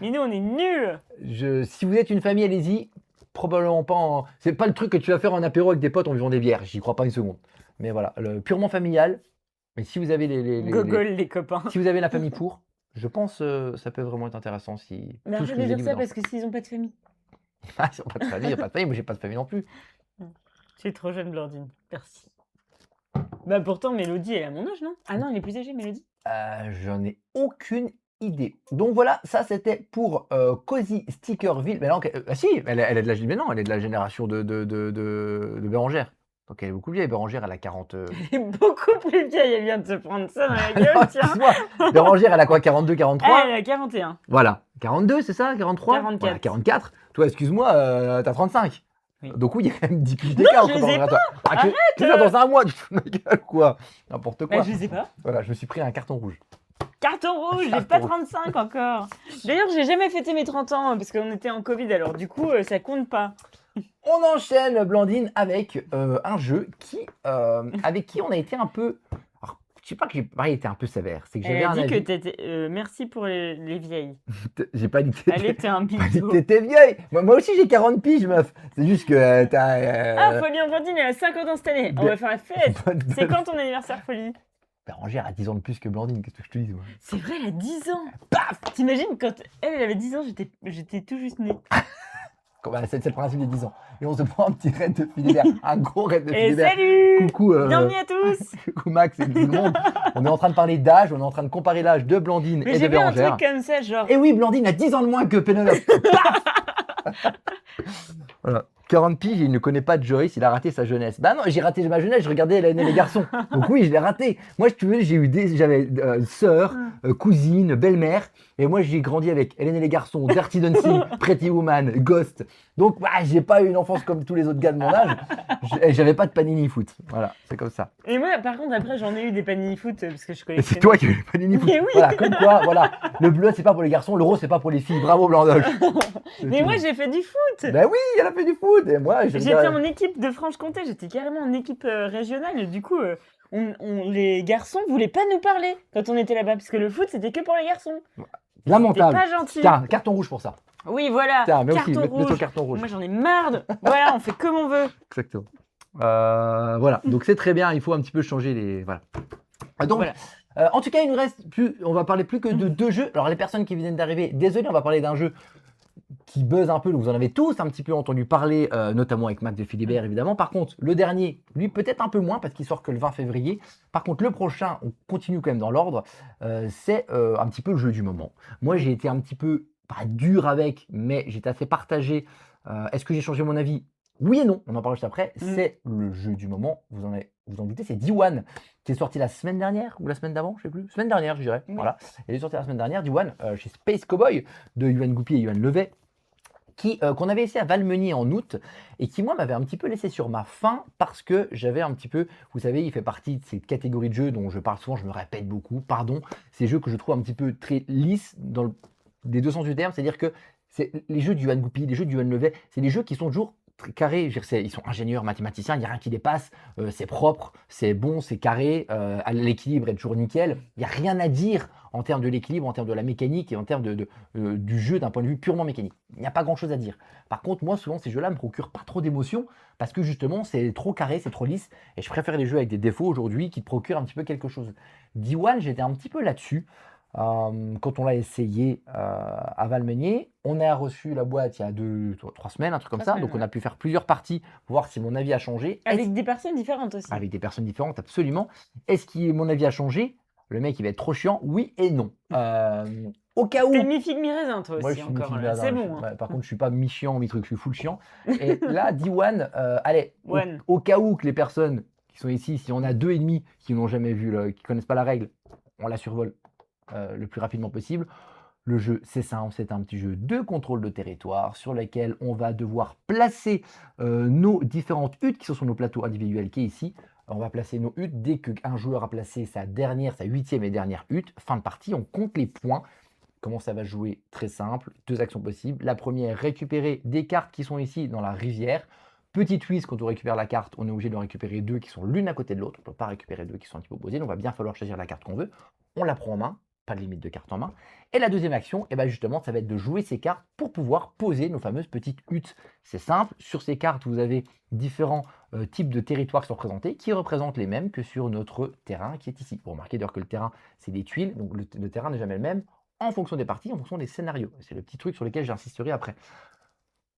Mais nous, on est nuls. Si vous êtes une famille, allez-y. Probablement pas en. C'est pas le truc que tu vas faire en apéro avec des potes en buvant des bières. J'y crois pas une seconde. Mais voilà, purement familial. Mais si vous avez Gogol, les copains. si vous avez la famille pour, je pense ça peut vraiment être intéressant si. Mais tout ce arrête que de je vous ai dire dit ça vous parce que s'ils ont pas de famille. Ah, ils ont pas de famille, il n'y a pas de famille, moi j'ai pas de famille non plus. Tu es trop jeune, Blandine. Merci. Bah pourtant, Mélodie, elle a mon âge, non? Ah non, elle est plus âgée, Mélodie. J'en ai aucune idée. Donc voilà, ça c'était pour Cozy Stickerville. Mais non, si, elle est de la, mais non, elle est de la génération de Bérangère. Donc elle est beaucoup vieille. Bérangère, elle a 40. Elle est beaucoup plus vieille, elle vient de se prendre ça dans la Non, gueule, tiens. excuse-moi. Bérangère, elle a quoi, 42, 43? Elle a 41. Voilà. 42, c'est ça? 43? 44. Voilà, 44. Toi, excuse-moi, t'as 35. Oui. Donc oui, il y a quand même 10 piges d'écart. je les ai pas. Arrête. Tu l'as dans un mois, tu te fous de ma gueule, quoi. N'importe quoi. Bah, je sais pas. Voilà, je me suis pris un carton rouge. Carton rouge, j'ai Carton pas rouge. 35 encore. D'ailleurs, j'ai jamais fêté mes 30 ans parce qu'on était en Covid, alors du coup, ça compte pas. On enchaîne, Blandine, avec un jeu avec qui on a été un peu. Alors, Je sais pas que j'ai pareil été un peu sévère. C'est que Elle j'avais a un dit que avis. t'étais. Merci pour les vieilles. J'ai pas dit que Allez, t'es un pas dit que biseau. t'étais vieille. Moi aussi, j'ai 40 piges, meuf. C'est juste que t'as. Ah, Folie Enfantine, elle a 50 ans cette année. On va faire la fête. C'est quand ton anniversaire, Folie? Bérangère a 10 ans de plus que Blandine, qu'est-ce que je te dis, moi. C'est vrai, elle a 10 ans. Paf. T'imagines, quand elle avait 10 ans, j'étais tout juste née. C'est le principe des 10 ans. Et on se prend un petit raid de Philibert. Un gros raid de Et Philibert. salut! Coucou, Bienvenue à tous! coucou Max et tout le monde. On est en train de parler d'âge, on est en train de comparer l'âge de Blandine Mais et de j'ai vu un Bérangère. truc comme ça, genre. Et oui, Blandine a 10 ans de moins que Pénélope. Voilà. 40 piges, il ne connaît pas Joyce, il a raté sa jeunesse. Bah non, j'ai raté ma jeunesse, je regardais Hélène et les garçons. Donc oui, je l'ai raté. Moi, si tu veux, j'avais sœur, cousine, belle-mère. Et moi, j'ai grandi avec Hélène et les garçons, Dirty Dancing, Pretty Woman, Ghost. Donc, j'ai pas eu une enfance comme tous les autres gars de mon âge. J'avais pas de panini foot. Voilà, c'est comme ça. Et moi, par contre, après, j'en ai eu des panini foot parce que je Et connaissais. c'est toi qui as eu le panini foot. Mais oui. Voilà, comme quoi, voilà. Le bleu, c'est pas pour les garçons, le rose, c'est pas pour les filles. Bravo, Blandoche. Mais moi, j'ai fait du foot. Ben oui, elle a fait du foot. Et moi, J'étais en équipe de Franche-Comté, j'étais carrément en équipe régionale. Et du coup, les garçons voulaient pas nous parler quand on était là-bas parce que le foot, c'était que pour les garçons. Lamentable. C'était pas gentil. Tiens, carton rouge pour ça. Oui, voilà. Tiens, mais aussi, Carton mets ton rouge. carton rouge. Moi, j'en ai marre. Voilà, on fait comme on veut. Exactement. Voilà, donc c'est très bien, il faut un petit peu changer les. Voilà. Donc, Voilà. en tout cas, il nous reste plus. On va parler plus que de 2 jeux. Alors, les personnes qui viennent d'arriver, désolé, on va parler d'un jeu qui buzz un peu. Vous en avez tous un petit peu entendu parler, notamment avec Max de Philibert, évidemment. Par contre, le dernier, lui, peut-être un peu moins parce qu'il sort que le 20 février. Par contre, le prochain, on continue quand même dans l'ordre. C'est un petit peu le jeu du moment. Moi, j'ai été un petit peu, pas dur avec, mais j'étais assez partagé. Est-ce que j'ai changé mon avis? Oui et non, on en parle juste après. C'est le jeu du moment, vous en doutez, c'est D1 qui est sorti la semaine dernière ou la semaine d'avant, je sais plus. Semaine dernière, je dirais. Oui. Voilà. Il est sorti la semaine dernière, D1, chez Space Cowboy de Yuan Goupy et Yuan Levet, qu'on avait essayé à Valmeunier en août et qui, moi, m'avait un petit peu laissé sur ma faim parce que j'avais un petit peu, vous savez, il fait partie de ces catégories de jeux dont je parle souvent, je me répète beaucoup, pardon, ces jeux que je trouve un petit peu très lisses dans des deux sens du terme, c'est-à-dire que les jeux du Yuan Goupy, les jeux du Yuan Levet, c'est des jeux qui sont toujours très carrés, je veux dire, ils sont ingénieurs, mathématiciens, il n'y a rien qui dépasse, c'est propre, c'est bon, c'est carré, l'équilibre est toujours nickel, il n'y a rien à dire en termes de l'équilibre, en termes de la mécanique et en termes du jeu d'un point de vue purement mécanique. Il n'y a pas grand-chose à dire. Par contre, moi, souvent, ces jeux-là ne me procurent pas trop d'émotions parce que justement, c'est trop carré, c'est trop lisse et je préfère les jeux avec des défauts aujourd'hui qui te procurent un petit peu quelque chose. D1, j'étais un petit peu là-dessus. Quand on l'a essayé à Valmeunier, on a reçu la boîte il y a 2-3 semaines, un truc comme 3 ça. semaines, Donc on ouais. a pu faire plusieurs parties pour voir si mon avis a changé. Avec des personnes différentes aussi. Avec des personnes différentes, absolument. Est-ce que mon avis a changé? Le mec, il va être trop chiant. Oui et non. Au cas où. T'es mi-figue, mi-raisin, toi Moi, aussi, je suis encore. mi-figue, Là. C'est mi-raisin. bon. Hein. Ouais, par contre, je suis pas mi-chiant, mi-truc, je suis full chiant. Et là, D1, allez, One. au cas où que les personnes qui sont ici, si on a 2,5 qui n'ont jamais vu, qui connaissent pas la règle, on la survole le plus rapidement possible. Le jeu, c'est simple, c'est un petit jeu de contrôle de territoire sur lequel on va devoir placer nos différentes huttes qui sont sur nos plateaux individuels qui est ici. On va placer nos huttes. Dès qu'un joueur a placé sa 8e et dernière hutte, fin de partie, on compte les points. Comment ça va jouer? Très simple, 2 actions possibles. La première, récupérer des cartes qui sont ici dans la rivière. Petit twist, quand on récupère la carte, on est obligé de récupérer 2 qui sont l'une à côté de l'autre. On ne peut pas récupérer 2 qui sont un petit peu opposés. Donc, il va bien falloir choisir la carte qu'on veut. On la prend en main, pas de limite de cartes en main. Et la deuxième action, justement, ça va être de jouer ces cartes pour pouvoir poser nos fameuses petites huttes. C'est simple, sur ces cartes, vous avez différents types de territoires qui sont représentés, qui représentent les mêmes que sur notre terrain qui est ici. Vous remarquez d'ailleurs que le terrain, c'est des tuiles, donc le terrain n'est jamais le même en fonction des parties, en fonction des scénarios. C'est le petit truc sur lequel j'insisterai après.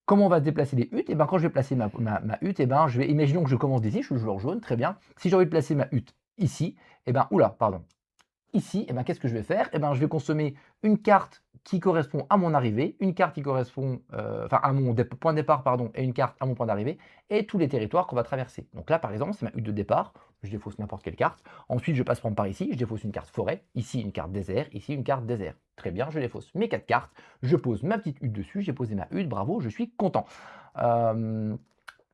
Comment on va déplacer les huttes? Quand je vais placer ma hutte, imaginons que je commence d'ici, je suis le joueur jaune, très bien. Si j'ai envie de placer ma hutte ici, ici, qu'est-ce que je vais faire? Je vais consommer une carte qui correspond à mon arrivée, une carte qui correspond à mon point de départ, et une carte à mon point d'arrivée, et tous les territoires qu'on va traverser. Donc là, par exemple, c'est ma hutte de départ, je défausse n'importe quelle carte. Ensuite, je passe par ici, je défausse une carte forêt, ici une carte désert, ici une carte désert. Très bien, je défausse mes 4 cartes, je pose ma petite hutte dessus, j'ai posé ma hutte, bravo, je suis content.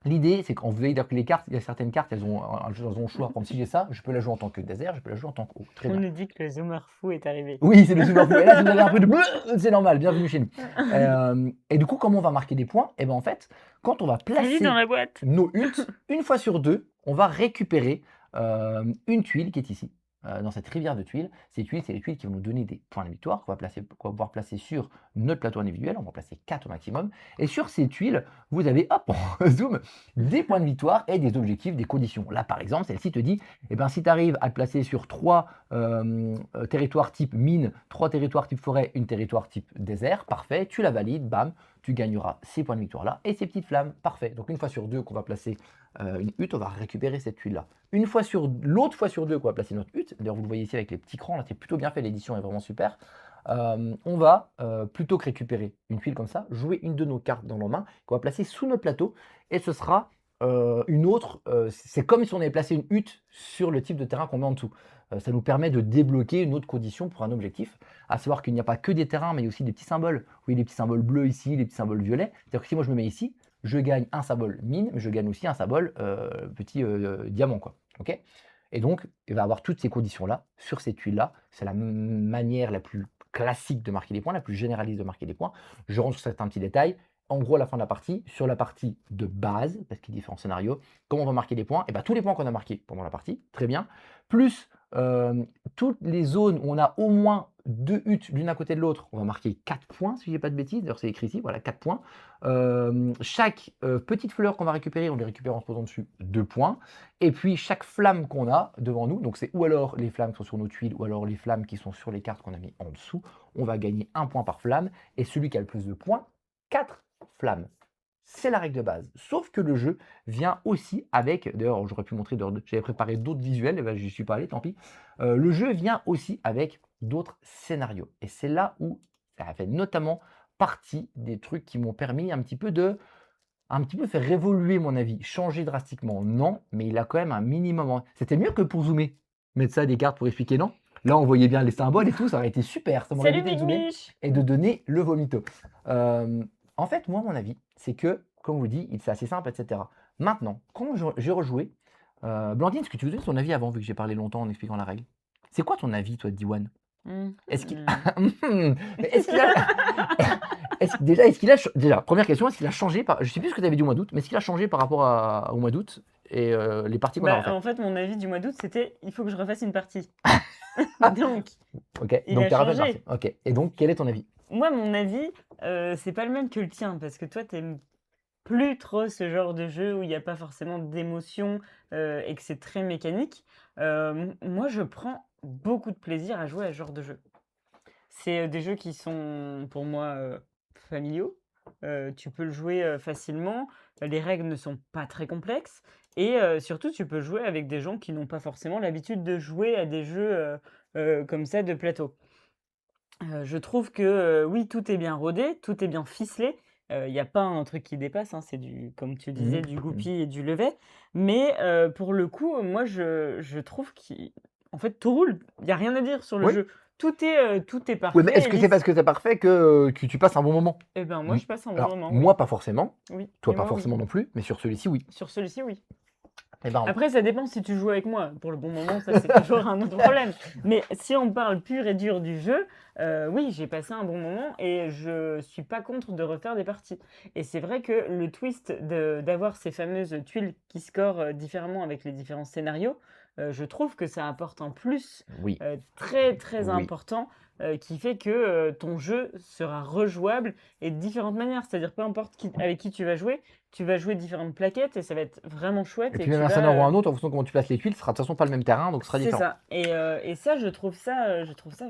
L'idée, c'est qu'on veut dire que les cartes, il y a certaines cartes, elles ont le choix. Par exemple, si j'ai ça, je peux la jouer en tant que désert, je peux la jouer en tant qu'eau. Très On bien. nous dit que le zoomer fou est arrivé. Oui, c'est le zoomer fou. Et là, si vous avez un peu de bleu, c'est normal, bienvenue chez nous. Et du coup, comment on va marquer des points? En fait, quand on va placer dans la boîte. nos huttes, une fois sur 2, on va récupérer une tuile qui est ici. dans cette rivière de tuiles. Ces tuiles, c'est les tuiles qui vont nous donner des points de victoire qu'on va pouvoir placer sur notre plateau individuel. On va en placer 4 au maximum. Et sur ces tuiles, vous avez, hop, on zoom, des points de victoire et des objectifs, des conditions. Là, par exemple, celle-ci te dit, eh ben, si tu arrives à te placer sur 3 territoires type mine, 3 territoires type forêt, une territoire type désert, parfait, tu la valides, bam, tu gagneras ces points de victoire-là et ces petites flammes, parfait. Donc une fois sur deux qu'on va placer une hutte, on va récupérer cette tuile-là. L'autre fois sur deux qu'on va placer notre hutte, d'ailleurs vous le voyez ici avec les petits crans, là c'est plutôt bien fait, l'édition est vraiment super. On va, plutôt que récupérer une tuile comme ça, jouer une de nos cartes dans nos mains qu'on va placer sous notre plateau et ce sera une autre, c'est comme si on avait placé une hutte sur le type de terrain qu'on met en dessous. Ça nous permet de débloquer une autre condition pour un objectif, à savoir qu'il n'y a pas que des terrains, mais il y a aussi des petits symboles. Vous voyez les petits symboles bleus ici, les petits symboles violets. C'est-à-dire que si moi je me mets ici, je gagne un symbole mine, mais je gagne aussi un symbole petit diamant, quoi. Ok. Et donc, il va avoir toutes ces conditions-là sur ces tuiles-là. C'est la manière la plus classique de marquer des points, la plus généraliste de marquer des points. Je rentre sur certains petits détails. En gros, à la fin de la partie, sur la partie de base, parce qu'il y a différents scénarios, comment on va marquer des points? Et bien, tous les points qu'on a marqués pendant la partie, très bien, plus toutes les zones où on a au moins 2 huttes l'une à côté de l'autre, on va marquer 4 points, si je dis pas de bêtises. D'ailleurs, c'est écrit ici, voilà, 4 points. Chaque petite fleur qu'on va récupérer, on les récupère en se posant dessus 2 points. Et puis, chaque flamme qu'on a devant nous, donc c'est ou alors les flammes qui sont sur nos tuiles, ou alors les flammes qui sont sur les cartes qu'on a mis en dessous, on va gagner 1 point par flamme. Et celui qui a le plus de points, 4 flammes. C'est la règle de base. Sauf que le jeu vient aussi avec, d'ailleurs j'aurais pu montrer, j'avais préparé d'autres visuels, et ben, je n'y suis pas allé, tant pis. Le jeu vient aussi avec d'autres scénarios. Et c'est là où ça a fait notamment partie des trucs qui m'ont permis un petit peu faire évoluer mon avis. Changer drastiquement, non, mais il a quand même un minimum. C'était mieux que pour zoomer. Mettre ça des cartes pour expliquer, non? Là, on voyait bien les symboles et tout, ça aurait été super. Ça m'aurait Salut évité de zoomer Mich et de donner le vomito. En fait, moi, mon avis, c'est que, comme vous dit, c'est assez simple, etc. Maintenant, quand j'ai rejoué, Blandine, est-ce que tu veux donner ton avis avant, vu que j'ai parlé longtemps en expliquant la règle? C'est quoi ton avis, toi, de D1? Est-ce qu'il Mais est-ce qu'il a déjà, première question, est-ce qu'il a changé je sais plus ce que tu avais dit au mois d'août, mais est-ce qu'il a changé par rapport au mois d'août et les parties qu'on a Bah, refaites? en fait, mon avis du mois d'août, c'était il faut que je refasse une partie. Donc, Ok, il donc a tu as refait une changé. partie. Ok, et donc quel est ton avis? Moi, mon avis, c'est pas le même que le tien, parce que toi, t'aimes plus trop ce genre de jeu où il n'y a pas forcément d'émotion et que c'est très mécanique. Moi, je prends beaucoup de plaisir à jouer à ce genre de jeu. C'est des jeux qui sont pour moi familiaux. Tu peux le jouer facilement. Les règles ne sont pas très complexes. Et surtout, tu peux jouer avec des gens qui n'ont pas forcément l'habitude de jouer à des jeux comme ça de plateau. Je trouve que, oui, tout est bien rodé, tout est bien ficelé. Il y a pas un truc qui dépasse, hein, c'est du comme tu disais, du goupil et du levet. Mais, pour le coup, moi, je trouve qu'en fait, tout roule. Il y a rien à dire sur le Oui. jeu. Tout est Oui, mais parfait est-ce et que c'est lisse. parce que c'est parfait que tu passes un bon moment? Et ben, moi, M je passe un bon Alors, moment, oui. moi, pas forcément. Oui, Toi, et pas moi, oui. forcément non plus, mais sur celui-ci, oui. Sur celui-ci, oui. Eh ben, Après, ça dépend si tu joues avec moi. Pour le bon moment, ça, c'est toujours un autre problème. Mais si on parle pur et dur du jeu, oui, j'ai passé un bon moment et je suis pas contre de refaire des parties. Et c'est vrai que le twist d'avoir ces fameuses tuiles qui scorent différemment avec les différents scénarios, je trouve que ça apporte un plus oui, très, très oui. important qui fait que ton jeu sera rejouable et de différentes manières. C'est-à-dire, peu importe avec qui tu vas jouer différentes plaquettes et ça va être vraiment chouette Et et puis même tu un vas, scénario ou un autre, en fonction de comment tu places les tuiles, ce sera de toute façon pas le même terrain, donc ce sera c'est différent. ça. Et ça, je trouve ça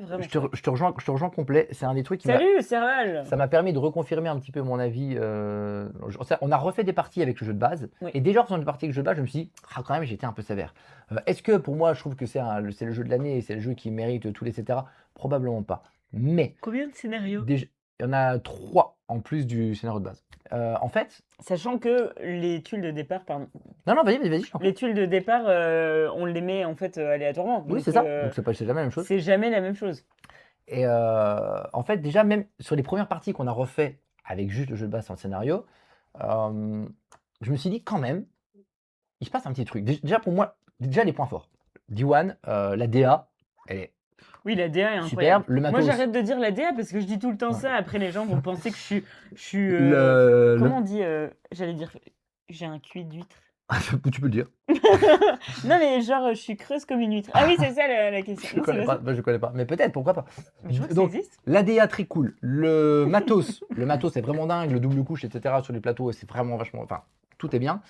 vraiment chouette. Je te rejoins complet. C'est un des trucs qui Salut, Serval! ça m'a permis de reconfirmer un petit peu mon avis. On a refait des parties avec le jeu de base. Oui. Et déjà en faisant des parties avec le jeu de base, je me suis dit, ah, quand même, j'étais un peu sévère. Est-ce que pour moi, je trouve que c'est le jeu de l'année et c'est le jeu qui mérite tout, etc. Probablement pas. Mais Combien de scénarios? déjà, il y en a 3 en plus du scénario de base. En fait, Sachant que les tuiles de départ, pardon, non, vas-y, je t'en prie. les tuiles de départ, on les met en fait aléatoirement. Oui, Donc, c'est ça. Donc c'est jamais la même chose. c'est jamais la même chose. Et en fait, déjà, même sur les premières parties qu'on a refait avec juste le jeu de base sans le scénario, je me suis dit quand même, il se passe un petit truc. Déjà pour moi, déjà les points forts. D1, la DA, elle est Oui, la DA est superbe. incroyable. Le Moi, matos, j'arrête de dire la DA parce que je dis tout le temps ouais. ça. Après, les gens vont penser que je suis Le- comment on dit, j'allais dire, j'ai un QI d'huître. Tu peux le dire. Non, mais genre, je suis creuse comme une huître. Ah oui, c'est ça la question. Je Non, c'est connais pas pas, ça? bah, je connais pas. Mais peut-être, pourquoi pas. Mais je crois que ça Donc, existe. l'ADA très cool. Le matos c'est vraiment dingue. Le double couche, etc. sur les plateaux, c'est vraiment vachement. Enfin, tout est bien.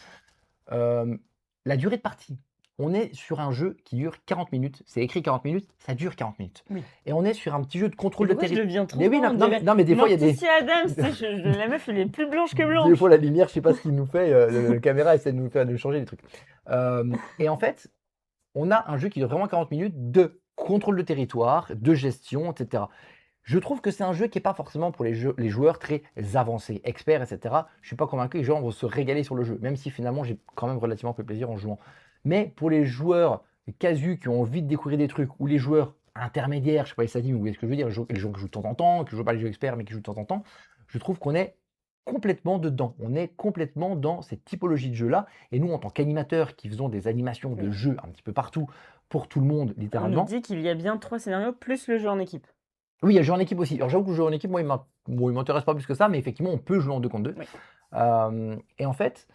Euh, la durée de partie. On est sur un jeu qui dure 40 minutes. C'est écrit 40 minutes, ça dure 40 minutes. Oui. Et on est sur un petit jeu de Et contrôle de pourquoi je territoire. deviens trop Mais oui, blanc, non, mais des fois, il y a des. Morticia Adams, tu sais, la meuf, elle est plus blanche que Des blanche. fois, la lumière, je sais pas ce qu'il nous fait. La caméra essaie de nous faire de changer les trucs. Et en fait, on a un jeu qui dure vraiment 40 minutes de contrôle de territoire, de gestion, etc. Je trouve que c'est un jeu qui n'est pas forcément pour les joueurs très avancés, experts, etc. Je ne suis pas convaincu que les gens vont se régaler sur le jeu, même si finalement j'ai quand même relativement fait plaisir en jouant. Mais pour les joueurs casus qui ont envie de découvrir des trucs, ou les joueurs intermédiaires, je sais pas les sadistes, vous voyez ce que je veux dire, les gens qui jouent de temps en temps, qui ne jouent pas les jeux experts, mais qui jouent de temps en temps, je trouve qu'on est complètement dedans. On est complètement dans cette typologie de jeu-là. Et nous, en tant qu'animateurs qui faisons des animations de jeux un petit peu partout, pour tout le monde, On nous littéralement. dit qu'il y a bien 3 scénarios plus le jeu en équipe. Oui, il y a le jeu en équipe aussi. Alors j'avoue que le jeu en équipe, moi, il m'intéresse pas plus que ça, mais effectivement, on peut jouer en 2 contre 2. Oui. Et en fait,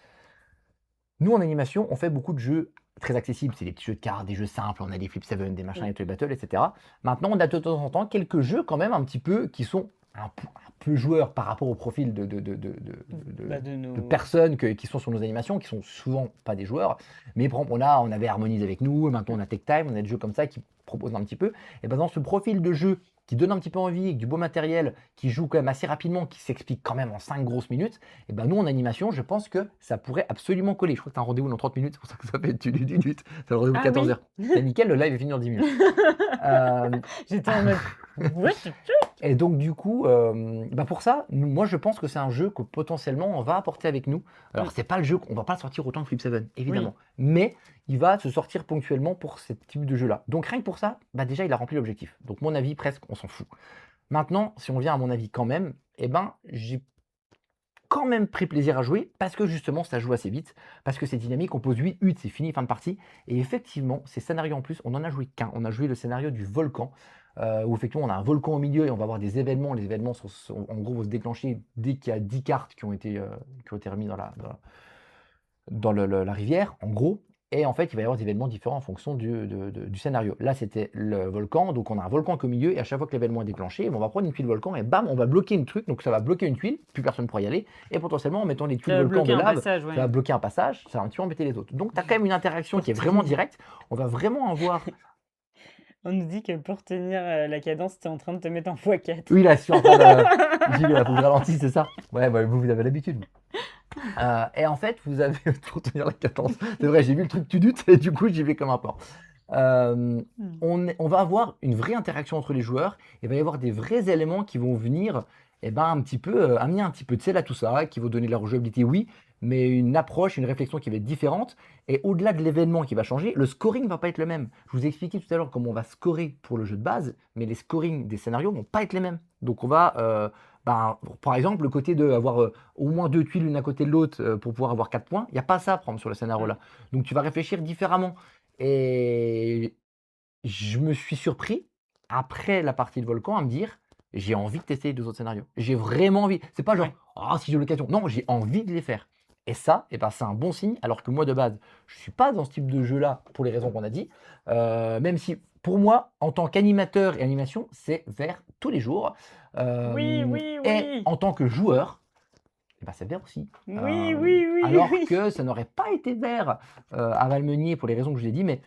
nous, en animation, on fait beaucoup de jeux très accessibles. C'est des petits jeux de cartes, des jeux simples, on a des Flip 7, des machins, Oui. et tous les battles, etc. Maintenant, on a de temps en temps quelques jeux quand même un petit peu qui sont un peu joueurs par rapport au profil de Bah, de nos... personnes qui sont sur nos animations, qui sont souvent pas des joueurs. Mais par exemple, on avait Harmonize avec nous, maintenant on a Tech Time, on a des jeux comme ça qui proposent un petit peu. Et ben dans ce profil de jeu qui donne un petit peu envie, avec du beau matériel, qui joue quand même assez rapidement, qui s'explique quand même en 5 grosses minutes, et ben nous en animation, je pense que ça pourrait absolument coller. Je crois que tu as un rendez-vous dans 30 minutes, c'est pour ça que ça fait une minute. C'est le rendez-vous de Ah 14h. oui. C'est nickel, le live est fini en 10 minutes. J'étais en mode... Ouais, Et donc du coup, bah pour ça, moi je pense que c'est un jeu que potentiellement on va apporter avec nous. Alors Oui. c'est pas le jeu, on va pas le sortir autant que Flip 7, évidemment. Mais il va se sortir ponctuellement pour ce type de jeu-là. Donc rien que pour ça, bah déjà il a rempli l'objectif. Donc mon avis, presque, on s'en fout. Maintenant, si on vient à mon avis quand même, eh ben j'ai quand même pris plaisir à jouer parce que justement ça joue assez vite, parce que c'est dynamique, on pose 8 huttes, c'est fini, fin de partie. Et effectivement, ces scénarios en plus, on en a joué qu'un. On a joué le scénario du volcan, où effectivement on a un volcan au milieu et on va avoir des événements. Les événements en gros vont se déclencher dès qu'il y a 10 cartes qui ont été remis dans la rivière, en gros. Et en fait, il va y avoir des événements différents en fonction du scénario. Là, c'était le volcan, donc on a un volcan au milieu, et à chaque fois que l'événement est déclenché, on va prendre une tuile volcan, et bam, on va bloquer une truc, donc ça va bloquer une tuile, plus personne ne pourra y aller, et potentiellement, en mettant les tuiles ça va volcan de bloquer un lave, passage, ça ouais. va bloquer un passage, ça va un petit peu embêter les autres. Donc, tu as quand même une interaction qui est vraiment directe, on va vraiment avoir... On nous dit que pour tenir la cadence, t'es en train de te mettre en x4. Oui, là, je suis en train de... J'y vais, là, faut que je ralentisse, c'est ça? Ouais, bah, vous avez l'habitude. Et en fait, vous avez, pour tenir la cadence, c'est vrai, j'ai vu le truc tu doutes, et du coup, j'y vais comme un porc. On va avoir une vraie interaction entre les joueurs, il va y avoir des vrais éléments qui vont venir un petit peu amener un petit peu de sel à tout ça, qui vont donner de la rejouabilité, oui, mais une approche, une réflexion qui va être différente. Et au-delà de l'événement qui va changer, le scoring ne va pas être le même. Je vous ai expliqué tout à l'heure comment on va scorer pour le jeu de base, mais les scorings des scénarios ne vont pas être les mêmes. Donc on va, par exemple, le côté d'avoir au moins 2 tuiles l'une à côté de l'autre pour pouvoir avoir 4 points, il n'y a pas ça à prendre sur le scénario-là. Donc tu vas réfléchir différemment. Et je me suis surpris, après la partie de volcan, à me dire, j'ai envie de tester les 2 autres scénarios. J'ai vraiment envie. C'est pas genre, Ouais. oh, si j'ai l'occasion. Non, j'ai envie de les faire. Et ça, c'est un bon signe, alors que moi, de base, je suis pas dans ce type de jeu-là, pour les raisons qu'on a dit. Même si, pour moi, en tant qu'animateur et animation, c'est vert tous les jours. Oui, oui, Et oui. en tant que joueur, c'est vert aussi. Oui, oui, oui, Alors oui. que ça n'aurait pas été vert à Valmenier pour les raisons que je vous ai dit, mais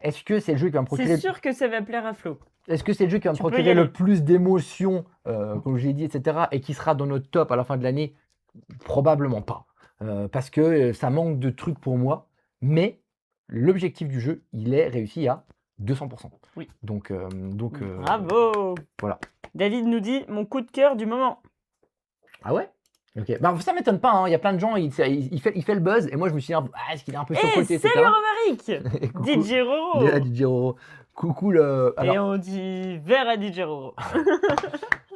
est-ce que c'est le jeu qui va me C'est procurer... sûr que ça va plaire à Flo. Est-ce que c'est le jeu qui va me Tu peux y procurer aller. le plus d'émotions, comme je l'ai dit, etc., et qui sera dans notre top à la fin de l'année? Probablement pas. Parce que ça manque de trucs pour moi, mais l'objectif du jeu, il est réussi à 200%. Oui. Donc, Bravo. voilà. David nous dit mon coup de cœur du moment. Ah ouais? Ok. Bah, ça m'étonne pas, hein. Il y a plein de gens, il fait le buzz, et moi je me suis dit, ah, est-ce qu'il est un peu surcoté, etc. Salut Romaric. Et coucou, DJ Roro. DJ Roro. Coucou le. Et on dit vert à DJ Roro.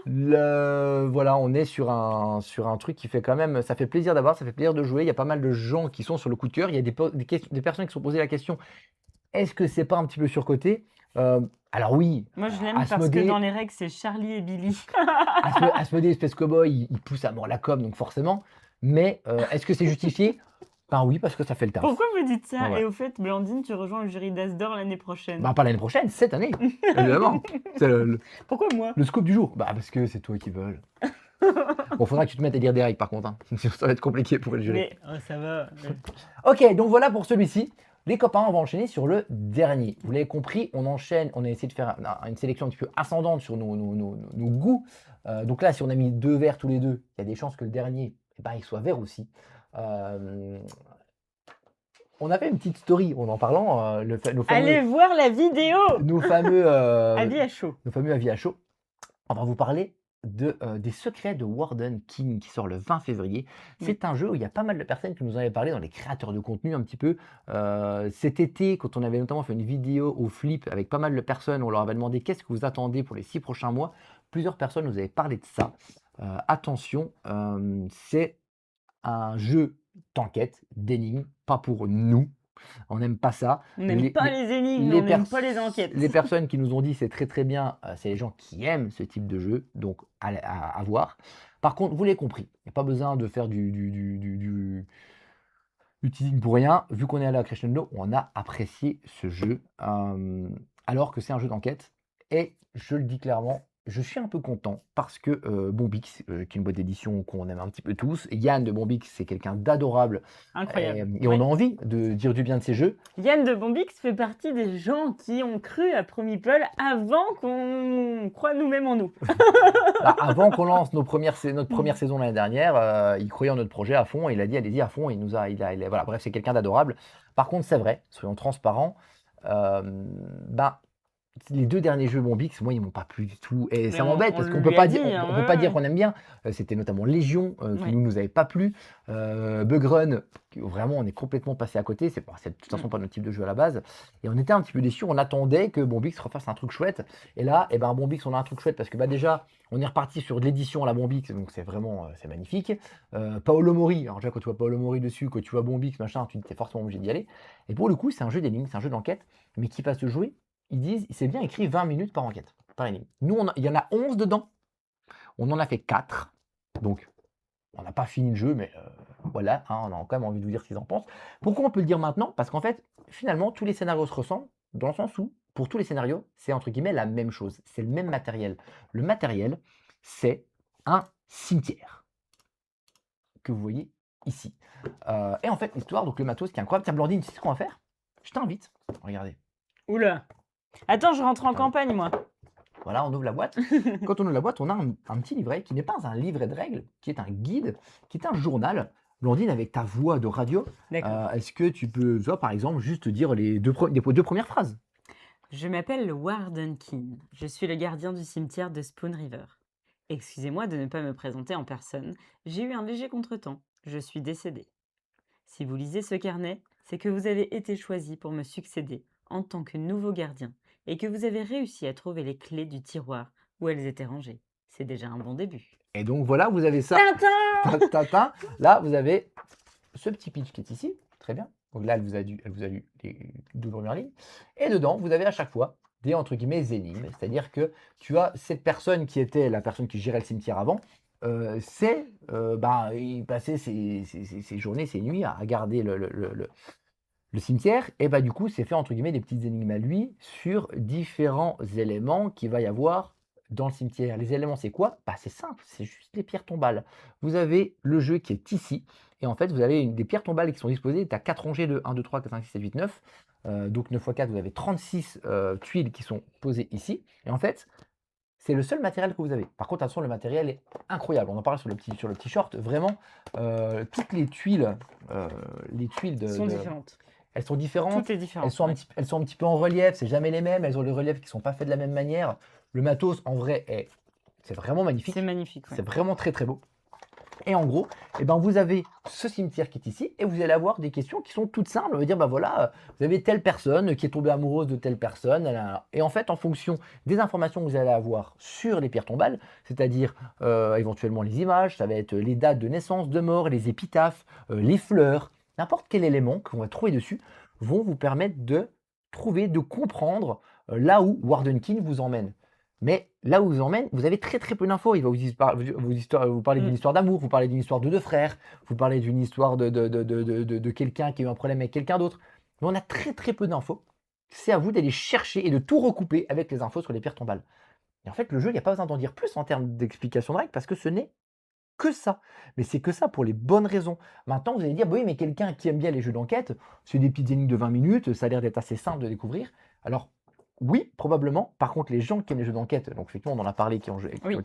Voilà, on est sur un truc qui fait quand même, ça fait plaisir d'avoir, ça fait plaisir de jouer. Il y a pas mal de gens qui sont sur le coup de cœur. Il y a des personnes qui se sont posées la question, est-ce que c'est pas un petit peu surcoté? Alors oui, Moi je l'aime parce Asmodée- que dans les règles c'est Charlie et Billy. Asmodée Space Cowboy, il pousse à mort la com, donc forcément. Mais est-ce que c'est justifié? Ben oui, parce que ça fait le taf. Pourquoi vous dites ça? Ouais. Et au fait, Blandine, tu rejoins le jury d'As d'or l'année prochaine. Bah, pas l'année prochaine, cette année, évidemment. C'est Pourquoi moi? le scoop du jour. Bah, parce que c'est toi qui veux. Bon, faudra que tu te mettes à lire des règles par contre, hein. Sinon, ça va être compliqué pour le jury. Mais oh, ça va. Ok, donc voilà pour celui-ci. Les copains, on va enchaîner sur le dernier. Vous l'avez compris, on enchaîne, on a essayé de faire une sélection un petit peu ascendante sur nos goûts. Donc là, si on a mis 2 verts tous les deux, il y a des chances que le dernier, eh ben, il soit vert aussi. On a fait une petite story en parlant, Allez voir la vidéo! nos fameux Avis à chaud. nos fameux avis à chaud. On va vous parler des secrets de Warden King qui sort le 20 février. C'est un jeu où il y a pas mal de personnes qui nous en avaient parlé dans les créateurs de contenu un petit peu. Cet été, quand on avait notamment fait une vidéo au Flip avec pas mal de personnes, on leur avait demandé qu'est-ce que vous attendez pour les 6 prochains mois. Plusieurs personnes nous avaient parlé de ça. Attention, c'est un jeu d'enquête, d'énigmes, pas pour nous. On n'aime pas ça. On n'aime pas les énigmes, on n'aime pas les enquêtes. Les personnes qui nous ont dit c'est très très bien, c'est les gens qui aiment ce type de jeu, donc à voir. Par contre, vous l'avez compris, il n'y a pas besoin de faire du teasing pour rien. Vu qu'on est allé à Crescendo, on a apprécié ce jeu, alors que c'est un jeu d'enquête. Et je le dis clairement, je suis un peu content parce que Bombix, qui est une boîte d'édition qu'on aime un petit peu tous, Yann de Bombix, c'est quelqu'un d'adorable. Incroyable. Et on a envie de dire du bien de ces jeux. Yann de Bombix fait partie des gens qui ont cru à Promipole avant qu'on croie nous-mêmes en nous. Bah, avant qu'on lance notre première saison l'année dernière, il croyait en notre projet à fond, et il a dit allez-y à fond, voilà, bref, c'est quelqu'un d'adorable. Par contre, c'est vrai, soyons transparents, bah, les 2 derniers jeux Bombix, moi, ils m'ont pas plu du tout. Et ça m'embête parce qu'on peut pas dire, on peut pas dire qu'on aime bien. C'était notamment Légion, qui nous avait pas plu. Bug Run, vraiment, on est complètement passé à côté. C'est de toute façon pas notre type de jeu à la base. Et on était un petit peu déçus. On attendait que Bombix refasse un truc chouette. Et là, eh ben, Bombix, on a un truc chouette parce que déjà, on est reparti sur de l'édition à la Bombix. Donc c'est vraiment, c'est magnifique. Paolo Mori, alors déjà, quand tu vois Paolo Mori dessus, quand tu vois Bombix, machin, tu es forcément obligé d'y aller. Et pour le coup, c'est un jeu d'énigmes, c'est un jeu d'enquête, mais qui va se jouer. Ils disent, c'est bien écrit 20 minutes par enquête, par énigme. Nous, il y en a 11 dedans. On en a fait 4. Donc, on n'a pas fini le jeu, mais voilà, hein, on a quand même envie de vous dire ce qu'ils en pensent. Pourquoi on peut le dire maintenant? Parce qu'en fait, finalement, tous les scénarios se ressemblent, dans le sens où, pour tous les scénarios, c'est entre guillemets la même chose. C'est le même matériel. Le matériel, c'est un cimetière que vous voyez ici. Et en fait, l'histoire, donc le matos qui est incroyable. Tiens, Blandine, tu sais ce qu'on va faire? Je t'invite. Regardez. Oula. Attends, je rentre en campagne, moi. Voilà, on ouvre la boîte. Quand on ouvre la boîte, on a un petit livret qui n'est pas un livret de règles, qui est un guide, qui est un journal. Blandine, avec ta voix de radio, est-ce que tu peux, toi, par exemple, juste dire les deux premières phrases? Je m'appelle Warden King. Je suis le gardien du cimetière de Spoon River. Excusez-moi de ne pas me présenter en personne. J'ai eu un léger contretemps. Je suis décédé. Si vous lisez ce carnet, c'est que vous avez été choisi pour me succéder en tant que nouveau gardien et que vous avez réussi à trouver les clés du tiroir où elles étaient rangées. C'est déjà un bon début. Et donc voilà, vous avez ça. Tintin! Tintin. Là, vous avez ce petit pitch qui est ici. Très bien. Donc là, elle vous a lu les 2 premières lignes. Et dedans, vous avez à chaque fois des, entre guillemets, énigmes. C'est-à-dire que tu as cette personne qui était la personne qui gérait le cimetière avant. Il passait ses journées, ses nuits à garder le cimetière, et bah du coup, c'est fait entre guillemets des petites énigmes à lui sur différents éléments qu'il va y avoir dans le cimetière. Les éléments, c'est quoi? Bah, c'est simple, c'est juste les pierres tombales. Vous avez le jeu qui est ici, et en fait, vous avez des pierres tombales qui sont disposées. Tu as 4 rangées de 1, 2, 3, 4, 5, 6, 7, 8, 9. Donc 9 x 4, vous avez 36 tuiles qui sont posées ici. Et en fait, c'est le seul matériel que vous avez. Par contre, attention, le matériel est incroyable. On en parle sur le petit short. Vraiment, toutes les tuiles sont différentes. Elles sont différentes. Tout est différent. Elles sont un petit peu en relief. C'est jamais les mêmes. Elles ont les reliefs qui ne sont pas faits de la même manière. Le matos, en vrai, c'est vraiment magnifique. C'est magnifique. Ouais. C'est vraiment très très beau. Et en gros, vous avez ce cimetière qui est ici et vous allez avoir des questions qui sont toutes simples. On va dire, voilà, vous avez telle personne qui est tombée amoureuse de telle personne. Et en fait, en fonction des informations que vous allez avoir sur les pierres tombales, c'est-à-dire éventuellement les images, ça va être les dates de naissance, de mort, les épitaphes, les fleurs, n'importe quel élément qu'on va trouver dessus vont vous permettre de trouver, de comprendre là où Warden King vous emmène. Mais là où il vous emmène, vous avez très très peu d'infos. Il va vous parler d'une Mmh. histoire d'amour, vous parler d'une histoire de deux frères, vous parler d'une histoire de quelqu'un qui a eu un problème avec quelqu'un d'autre. Mais on a très très peu d'infos. C'est à vous d'aller chercher et de tout recouper avec les infos sur les pierres tombales. Et en fait, le jeu, il n'y a pas besoin d'en dire plus en termes d'explication de règles parce que ce n'est que ça. Mais c'est que ça pour les bonnes raisons. Maintenant, vous allez dire, bah oui, mais quelqu'un qui aime bien les jeux d'enquête, c'est des petites énigmes de 20 minutes, ça a l'air d'être assez simple de découvrir. Alors, oui, probablement. Par contre, les gens qui aiment les jeux d'enquête, donc effectivement, on en a parlé, Oui.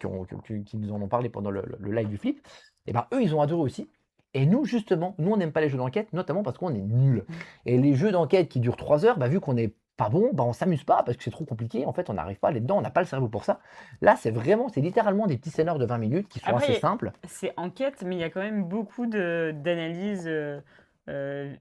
qui nous en ont parlé pendant le live du flip, et ben eux, ils ont adoré aussi. Et nous, justement, nous, on n'aime pas les jeux d'enquête, notamment parce qu'on est nuls. Mmh. Et les jeux d'enquête qui durent 3 heures, bah, vu qu'on n'est pas bon, bah, on s'amuse pas parce que c'est trop compliqué. En fait, on n'arrive pas à aller dedans, on n'a pas le cerveau pour ça. Là, c'est littéralement des petits scénars de 20 minutes qui sont assez Après, simples. c'est enquête, mais il y a quand même beaucoup d'analyse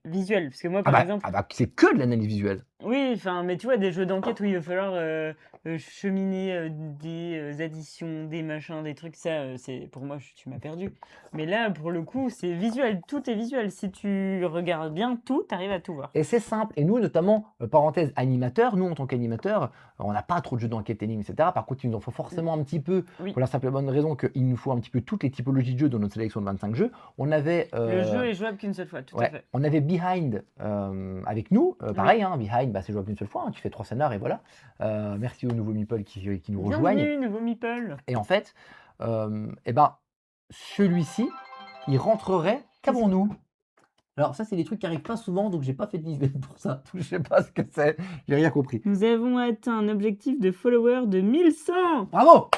visuelle. Parce que moi, Ah par bah, exemple, c'est que de l'analyse visuelle. oui, enfin, mais tu vois, des jeux d'enquête où il va falloir cheminer des additions, des machins, des trucs, ça, c'est pour moi, tu m'as perdu. Mais là, pour le coup, c'est visuel, tout est visuel. Si tu regardes bien tout, tu arrives à tout voir. Et c'est simple. Et nous, notamment, parenthèse animateur, nous, en tant qu'animateur, on n'a pas trop de jeux d'enquête énigmes, etc. Par contre, il nous en faut forcément un petit peu, Oui, pour la simple et bonne raison qu'il nous faut un petit peu toutes les typologies de jeux dans notre sélection de 25 jeux. On avait, le jeu est jouable qu'une seule fois, tout à ouais, fait. on avait Behind avec nous. Oui, Pareil, hein, Behind, bah, c'est jouable une seule fois. Hein, tu fais 3 scénars et voilà. Merci aux nouveaux meeple qui nous rejoignent. bienvenue, nouveau meeple. Et en fait, et ben, celui-ci, il rentrerait Qu'est-ce qu'avons-nous? Alors ça, c'est des trucs qui arrivent pas souvent, donc j'ai pas fait de visuel pour ça. Je sais pas ce que c'est, j'ai rien compris. Nous avons atteint un objectif de followers de 1100. Bravo!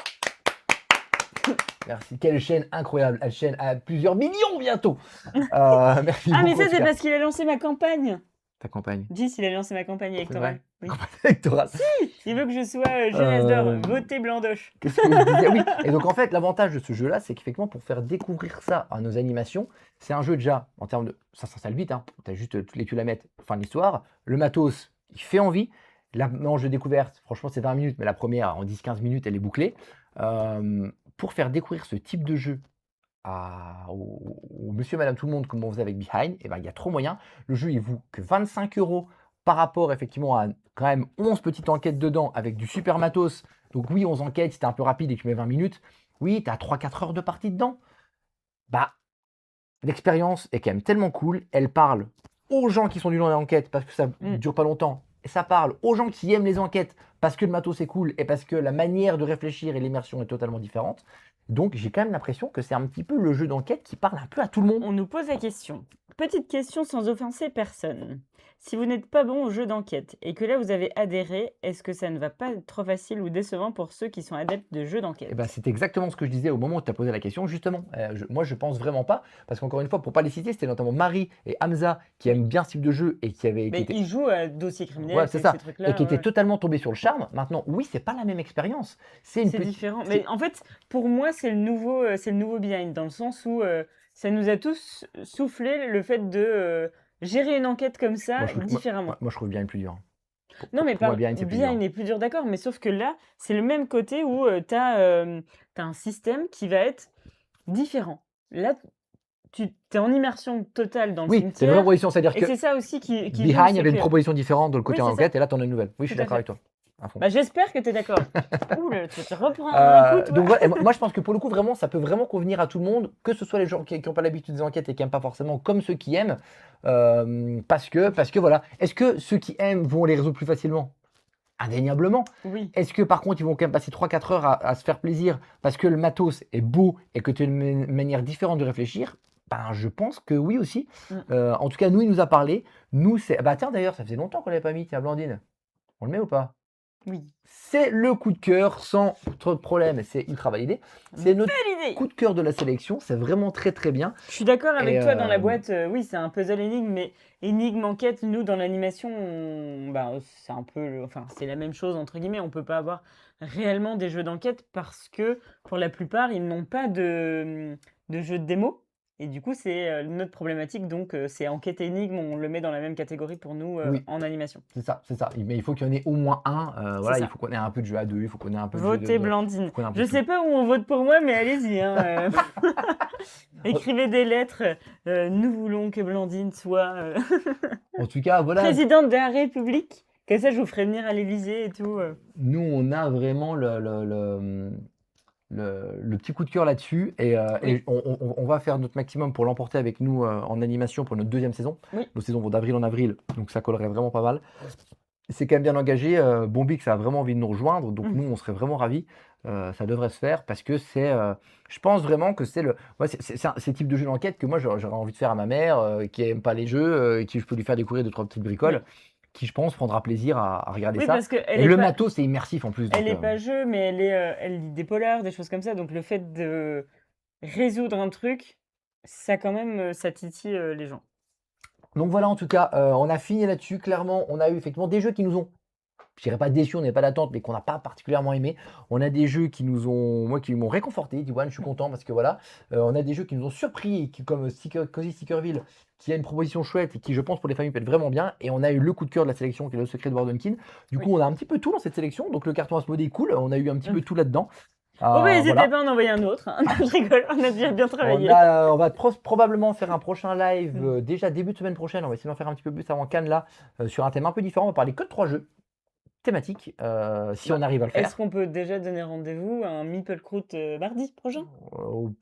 Merci, quelle chaîne incroyable, elle chaîne à plusieurs millions bientôt. Merci Ah, mais beaucoup ça, en tout c'est cas. parce qu'il a lancé ma campagne. Ta campagne Gis, il a lancé ma campagne c'est électorale. vrai? Oui. Campagne électorale. Il veut que je sois Gélas d'or. Euh, Votez Blandoche. Qu'est-ce que je disais? Oui, et donc en fait, l'avantage de ce jeu-là, c'est qu'effectivement, pour faire découvrir ça à nos animations, c'est un jeu déjà, en termes de. Ça s'installe vite, hein. Tu as juste toutes les tuiles à mettre, fin de l'histoire. Le matos, il fait envie. La manche de découverte, franchement, c'est 20 minutes, mais la première, en 10-15 minutes, elle est bouclée. Pour faire découvrir ce type de jeu au monsieur, madame, tout le monde, comme on faisait avec Behind, et ben, il y a trop moyen. Le jeu, il vaut que 25 € par rapport, effectivement, à quand même 11 petites enquêtes dedans avec du super matos. Donc oui, 11 enquêtes, si t'es un peu rapide et que tu mets 20 minutes, oui, tu as 3-4 heures de partie dedans. Bah, l'expérience est quand même tellement cool. Elle parle aux gens qui sont du long dans l'enquête parce que ça Mm. dure pas longtemps. Et ça parle aux gens qui aiment les enquêtes parce que le matos est cool et parce que la manière de réfléchir et l'immersion est totalement différente. Donc j'ai quand même l'impression que c'est un petit peu le jeu d'enquête qui parle un peu à tout le monde. On nous pose la question. Petite question sans offenser personne. Si vous n'êtes pas bon au jeu d'enquête et que là vous avez adhéré, est-ce que ça ne va pas être trop facile ou décevant pour ceux qui sont adeptes de jeux d'enquête? Et ben, c'est exactement ce que je disais au moment où tu as posé la question, justement. Moi, je pense vraiment pas, parce qu'encore une fois, pour pas les citer, c'était notamment Marie et Hamza qui Oui. aiment bien ce type de jeu et qui avaient Mais été. ils jouent à dossier Ouais, criminel, c'est ces ça. trucs-là. Et qui étaient Ouais. totalement tombés sur le charme. Maintenant, oui, c'est pas la même expérience. C'est une C'est petite. différent. c'est- Mais en fait, pour moi, c'est le nouveau Behind, dans le sens où ça nous a tous soufflé le fait de gérer une enquête comme ça Moi, je trouve, différemment. moi, je trouve bien plus dur. Non, mais Pour moi, Behind, c'est plus dur. Behind est plus dur, d'accord, mais sauf que là, c'est le même côté où tu as, un système qui va être différent. Là, tu es en immersion totale dans le Oui, c'est une vraie cimetière, proposition. C'est-à-dire et que c'est ça aussi qui joue, Behind, il y c'est avait une que... proposition différente de le côté Oui, c'est enquête, ça. et là, tu en as une nouvelle. Oui, je suis Tout à d'accord fait. avec toi. À fond. Bah, j'espère que tu es d'accord. Ouh là, tu te reprends un coup, toi. Donc voilà, et moi je pense que pour le coup, vraiment, ça peut vraiment convenir à tout le monde, que ce soit les gens qui n'ont pas l'habitude des enquêtes et qui n'aiment pas forcément, comme ceux qui aiment. Parce que voilà. Est-ce que ceux qui aiment vont les résoudre plus facilement? Indéniablement. Oui. Est-ce que par contre, ils vont quand même passer 3-4 heures à se faire plaisir parce que le matos est beau et que tu as une manière différente de réfléchir? Ben, je pense que oui aussi. Mm. En tout cas, nous, il nous a parlé. Nous, c'est. Bah tiens, d'ailleurs, ça faisait longtemps qu'on l'avait pas mis, tiens, Blandine. On le met ou pas? Oui. C'est le coup de cœur sans trop de problème, c'est ultra validé. C'est notre Belle idée. coup de cœur de la sélection, c'est vraiment très très bien. Je suis d'accord avec Et, toi dans la boîte. Oui, c'est un puzzle énigme, mais énigme enquête, nous dans l'animation, bah, c'est un peu, enfin, c'est la même chose entre guillemets. On peut pas avoir réellement des jeux d'enquête parce que pour la plupart, ils n'ont pas de jeux de démo. Et du coup, c'est notre problématique. Donc, c'est enquête et énigme, on le met dans la même catégorie pour nous Oui. en animation. C'est ça, c'est ça. Mais il faut qu'il y en ait au moins un. Voilà, ça. il faut qu'on ait un peu de jeu à deux, il faut qu'on ait un peu de jeu Votez de. Blandine. qu'on ait un peu Je de sais pas où on vote pour moi, mais allez-y, hein. Écrivez des lettres. Nous voulons que Blandine soit En tout cas, voilà. présidente de la République. Comme ça, je vous ferai venir à l'Élysée et tout. Nous, on a vraiment le petit coup de cœur là-dessus et Oui. on va faire notre maximum pour l'emporter avec nous en animation pour notre deuxième saison. Oui. Nos saisons vont d'avril en avril, donc ça collerait vraiment pas mal. C'est quand même bien engagé. Bombix a vraiment envie de nous rejoindre, donc Mmh. nous, on serait vraiment ravis. Ça devrait se faire parce que je pense vraiment que c'est c'est le type de jeu d'enquête que moi j'aurais envie de faire à ma mère qui aime pas les jeux, et qui je peux lui faire découvrir deux trois petites bricoles, Oui. qui je pense prendra plaisir à regarder Oui, ça. parce qu'elle Et est le pas matos c'est immersif en plus. elle Donc, est pas jeu, mais elle lit des polars, des choses comme ça, donc le fait de résoudre un truc, ça quand même, ça titille, les gens. donc voilà, en tout cas, on a fini là-dessus. Clairement, on a eu effectivement des jeux qui nous ont, je dirais pas déçus, on n'avait pas d'attente, mais qu'on n'a pas particulièrement aimé. On a des jeux qui nous ont, moi, qui m'ont réconforté. Diwan, je suis content parce que voilà, on a des jeux qui nous ont surpris, comme Cozy Stickerville, qui a une proposition chouette et qui, je pense, pour les familles peut être vraiment bien. Et on a eu le coup de cœur de la sélection, qui est le secret de Wardenkin. Du coup, Oui. on a un petit peu tout dans cette sélection. Donc le carton Asmodée est cool. On a eu un petit peu Mmh. tout là-dedans. Oh, bah, n'hésitez Voilà. pas à en envoyer un autre, hein. Non, je rigole, on a déjà bien travaillé. On va probablement faire un prochain live Mmh. déjà début de semaine prochaine. On va essayer d'en faire un petit peu plus avant Cannes là, sur un thème un peu différent. On va parler que de 3 jeux thématiques, si Bah, on arrive à le est-ce faire. qu'on peut déjà donner rendez-vous à un Meeple Croûte, mardi prochain?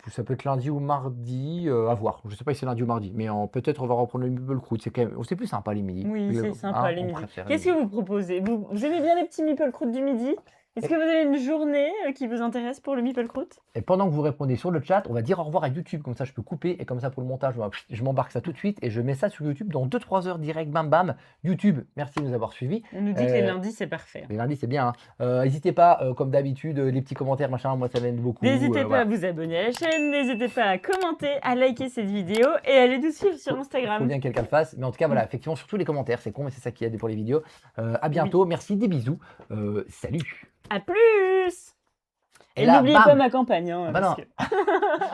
Ça peut être lundi ou mardi, à voir. Je sais pas si c'est lundi ou mardi, mais peut-être on va reprendre le Meeple Croûte. C'est plus sympa les midis. Oui, c'est sympa les On midis. préfère les Qu'est-ce que midis. vous proposez? Vous aimez bien les petits Meeple Croûte du midi? Est-ce que vous avez une journée, qui vous intéresse pour le Meeple Croûte? Et pendant que vous répondez sur le chat, on va dire au revoir à YouTube, comme ça je peux couper, et comme ça pour le montage, je m'embarque ça tout de suite et je mets ça sur YouTube dans 2-3 heures direct, bam bam. YouTube, merci de nous avoir suivis. On nous dit que les lundis, c'est parfait, hein. Les lundis, c'est bien, hein. N'hésitez pas, comme d'habitude, les petits commentaires, machin, moi ça m'aide beaucoup. N'hésitez pas à Voilà. vous abonner à la chaîne, n'hésitez pas à commenter, à liker cette vidéo et à aller nous suivre sur Faut Instagram. bien que quelqu'un le fasse. Mais en tout cas, voilà, effectivement, surtout les commentaires, c'est con, mais c'est ça qui aide pour les vidéos. À Oui. bientôt, merci, des bisous. Salut. À plus! Et Et là, n'oubliez bam. pas ma campagne, hein, Ah bah parce non. que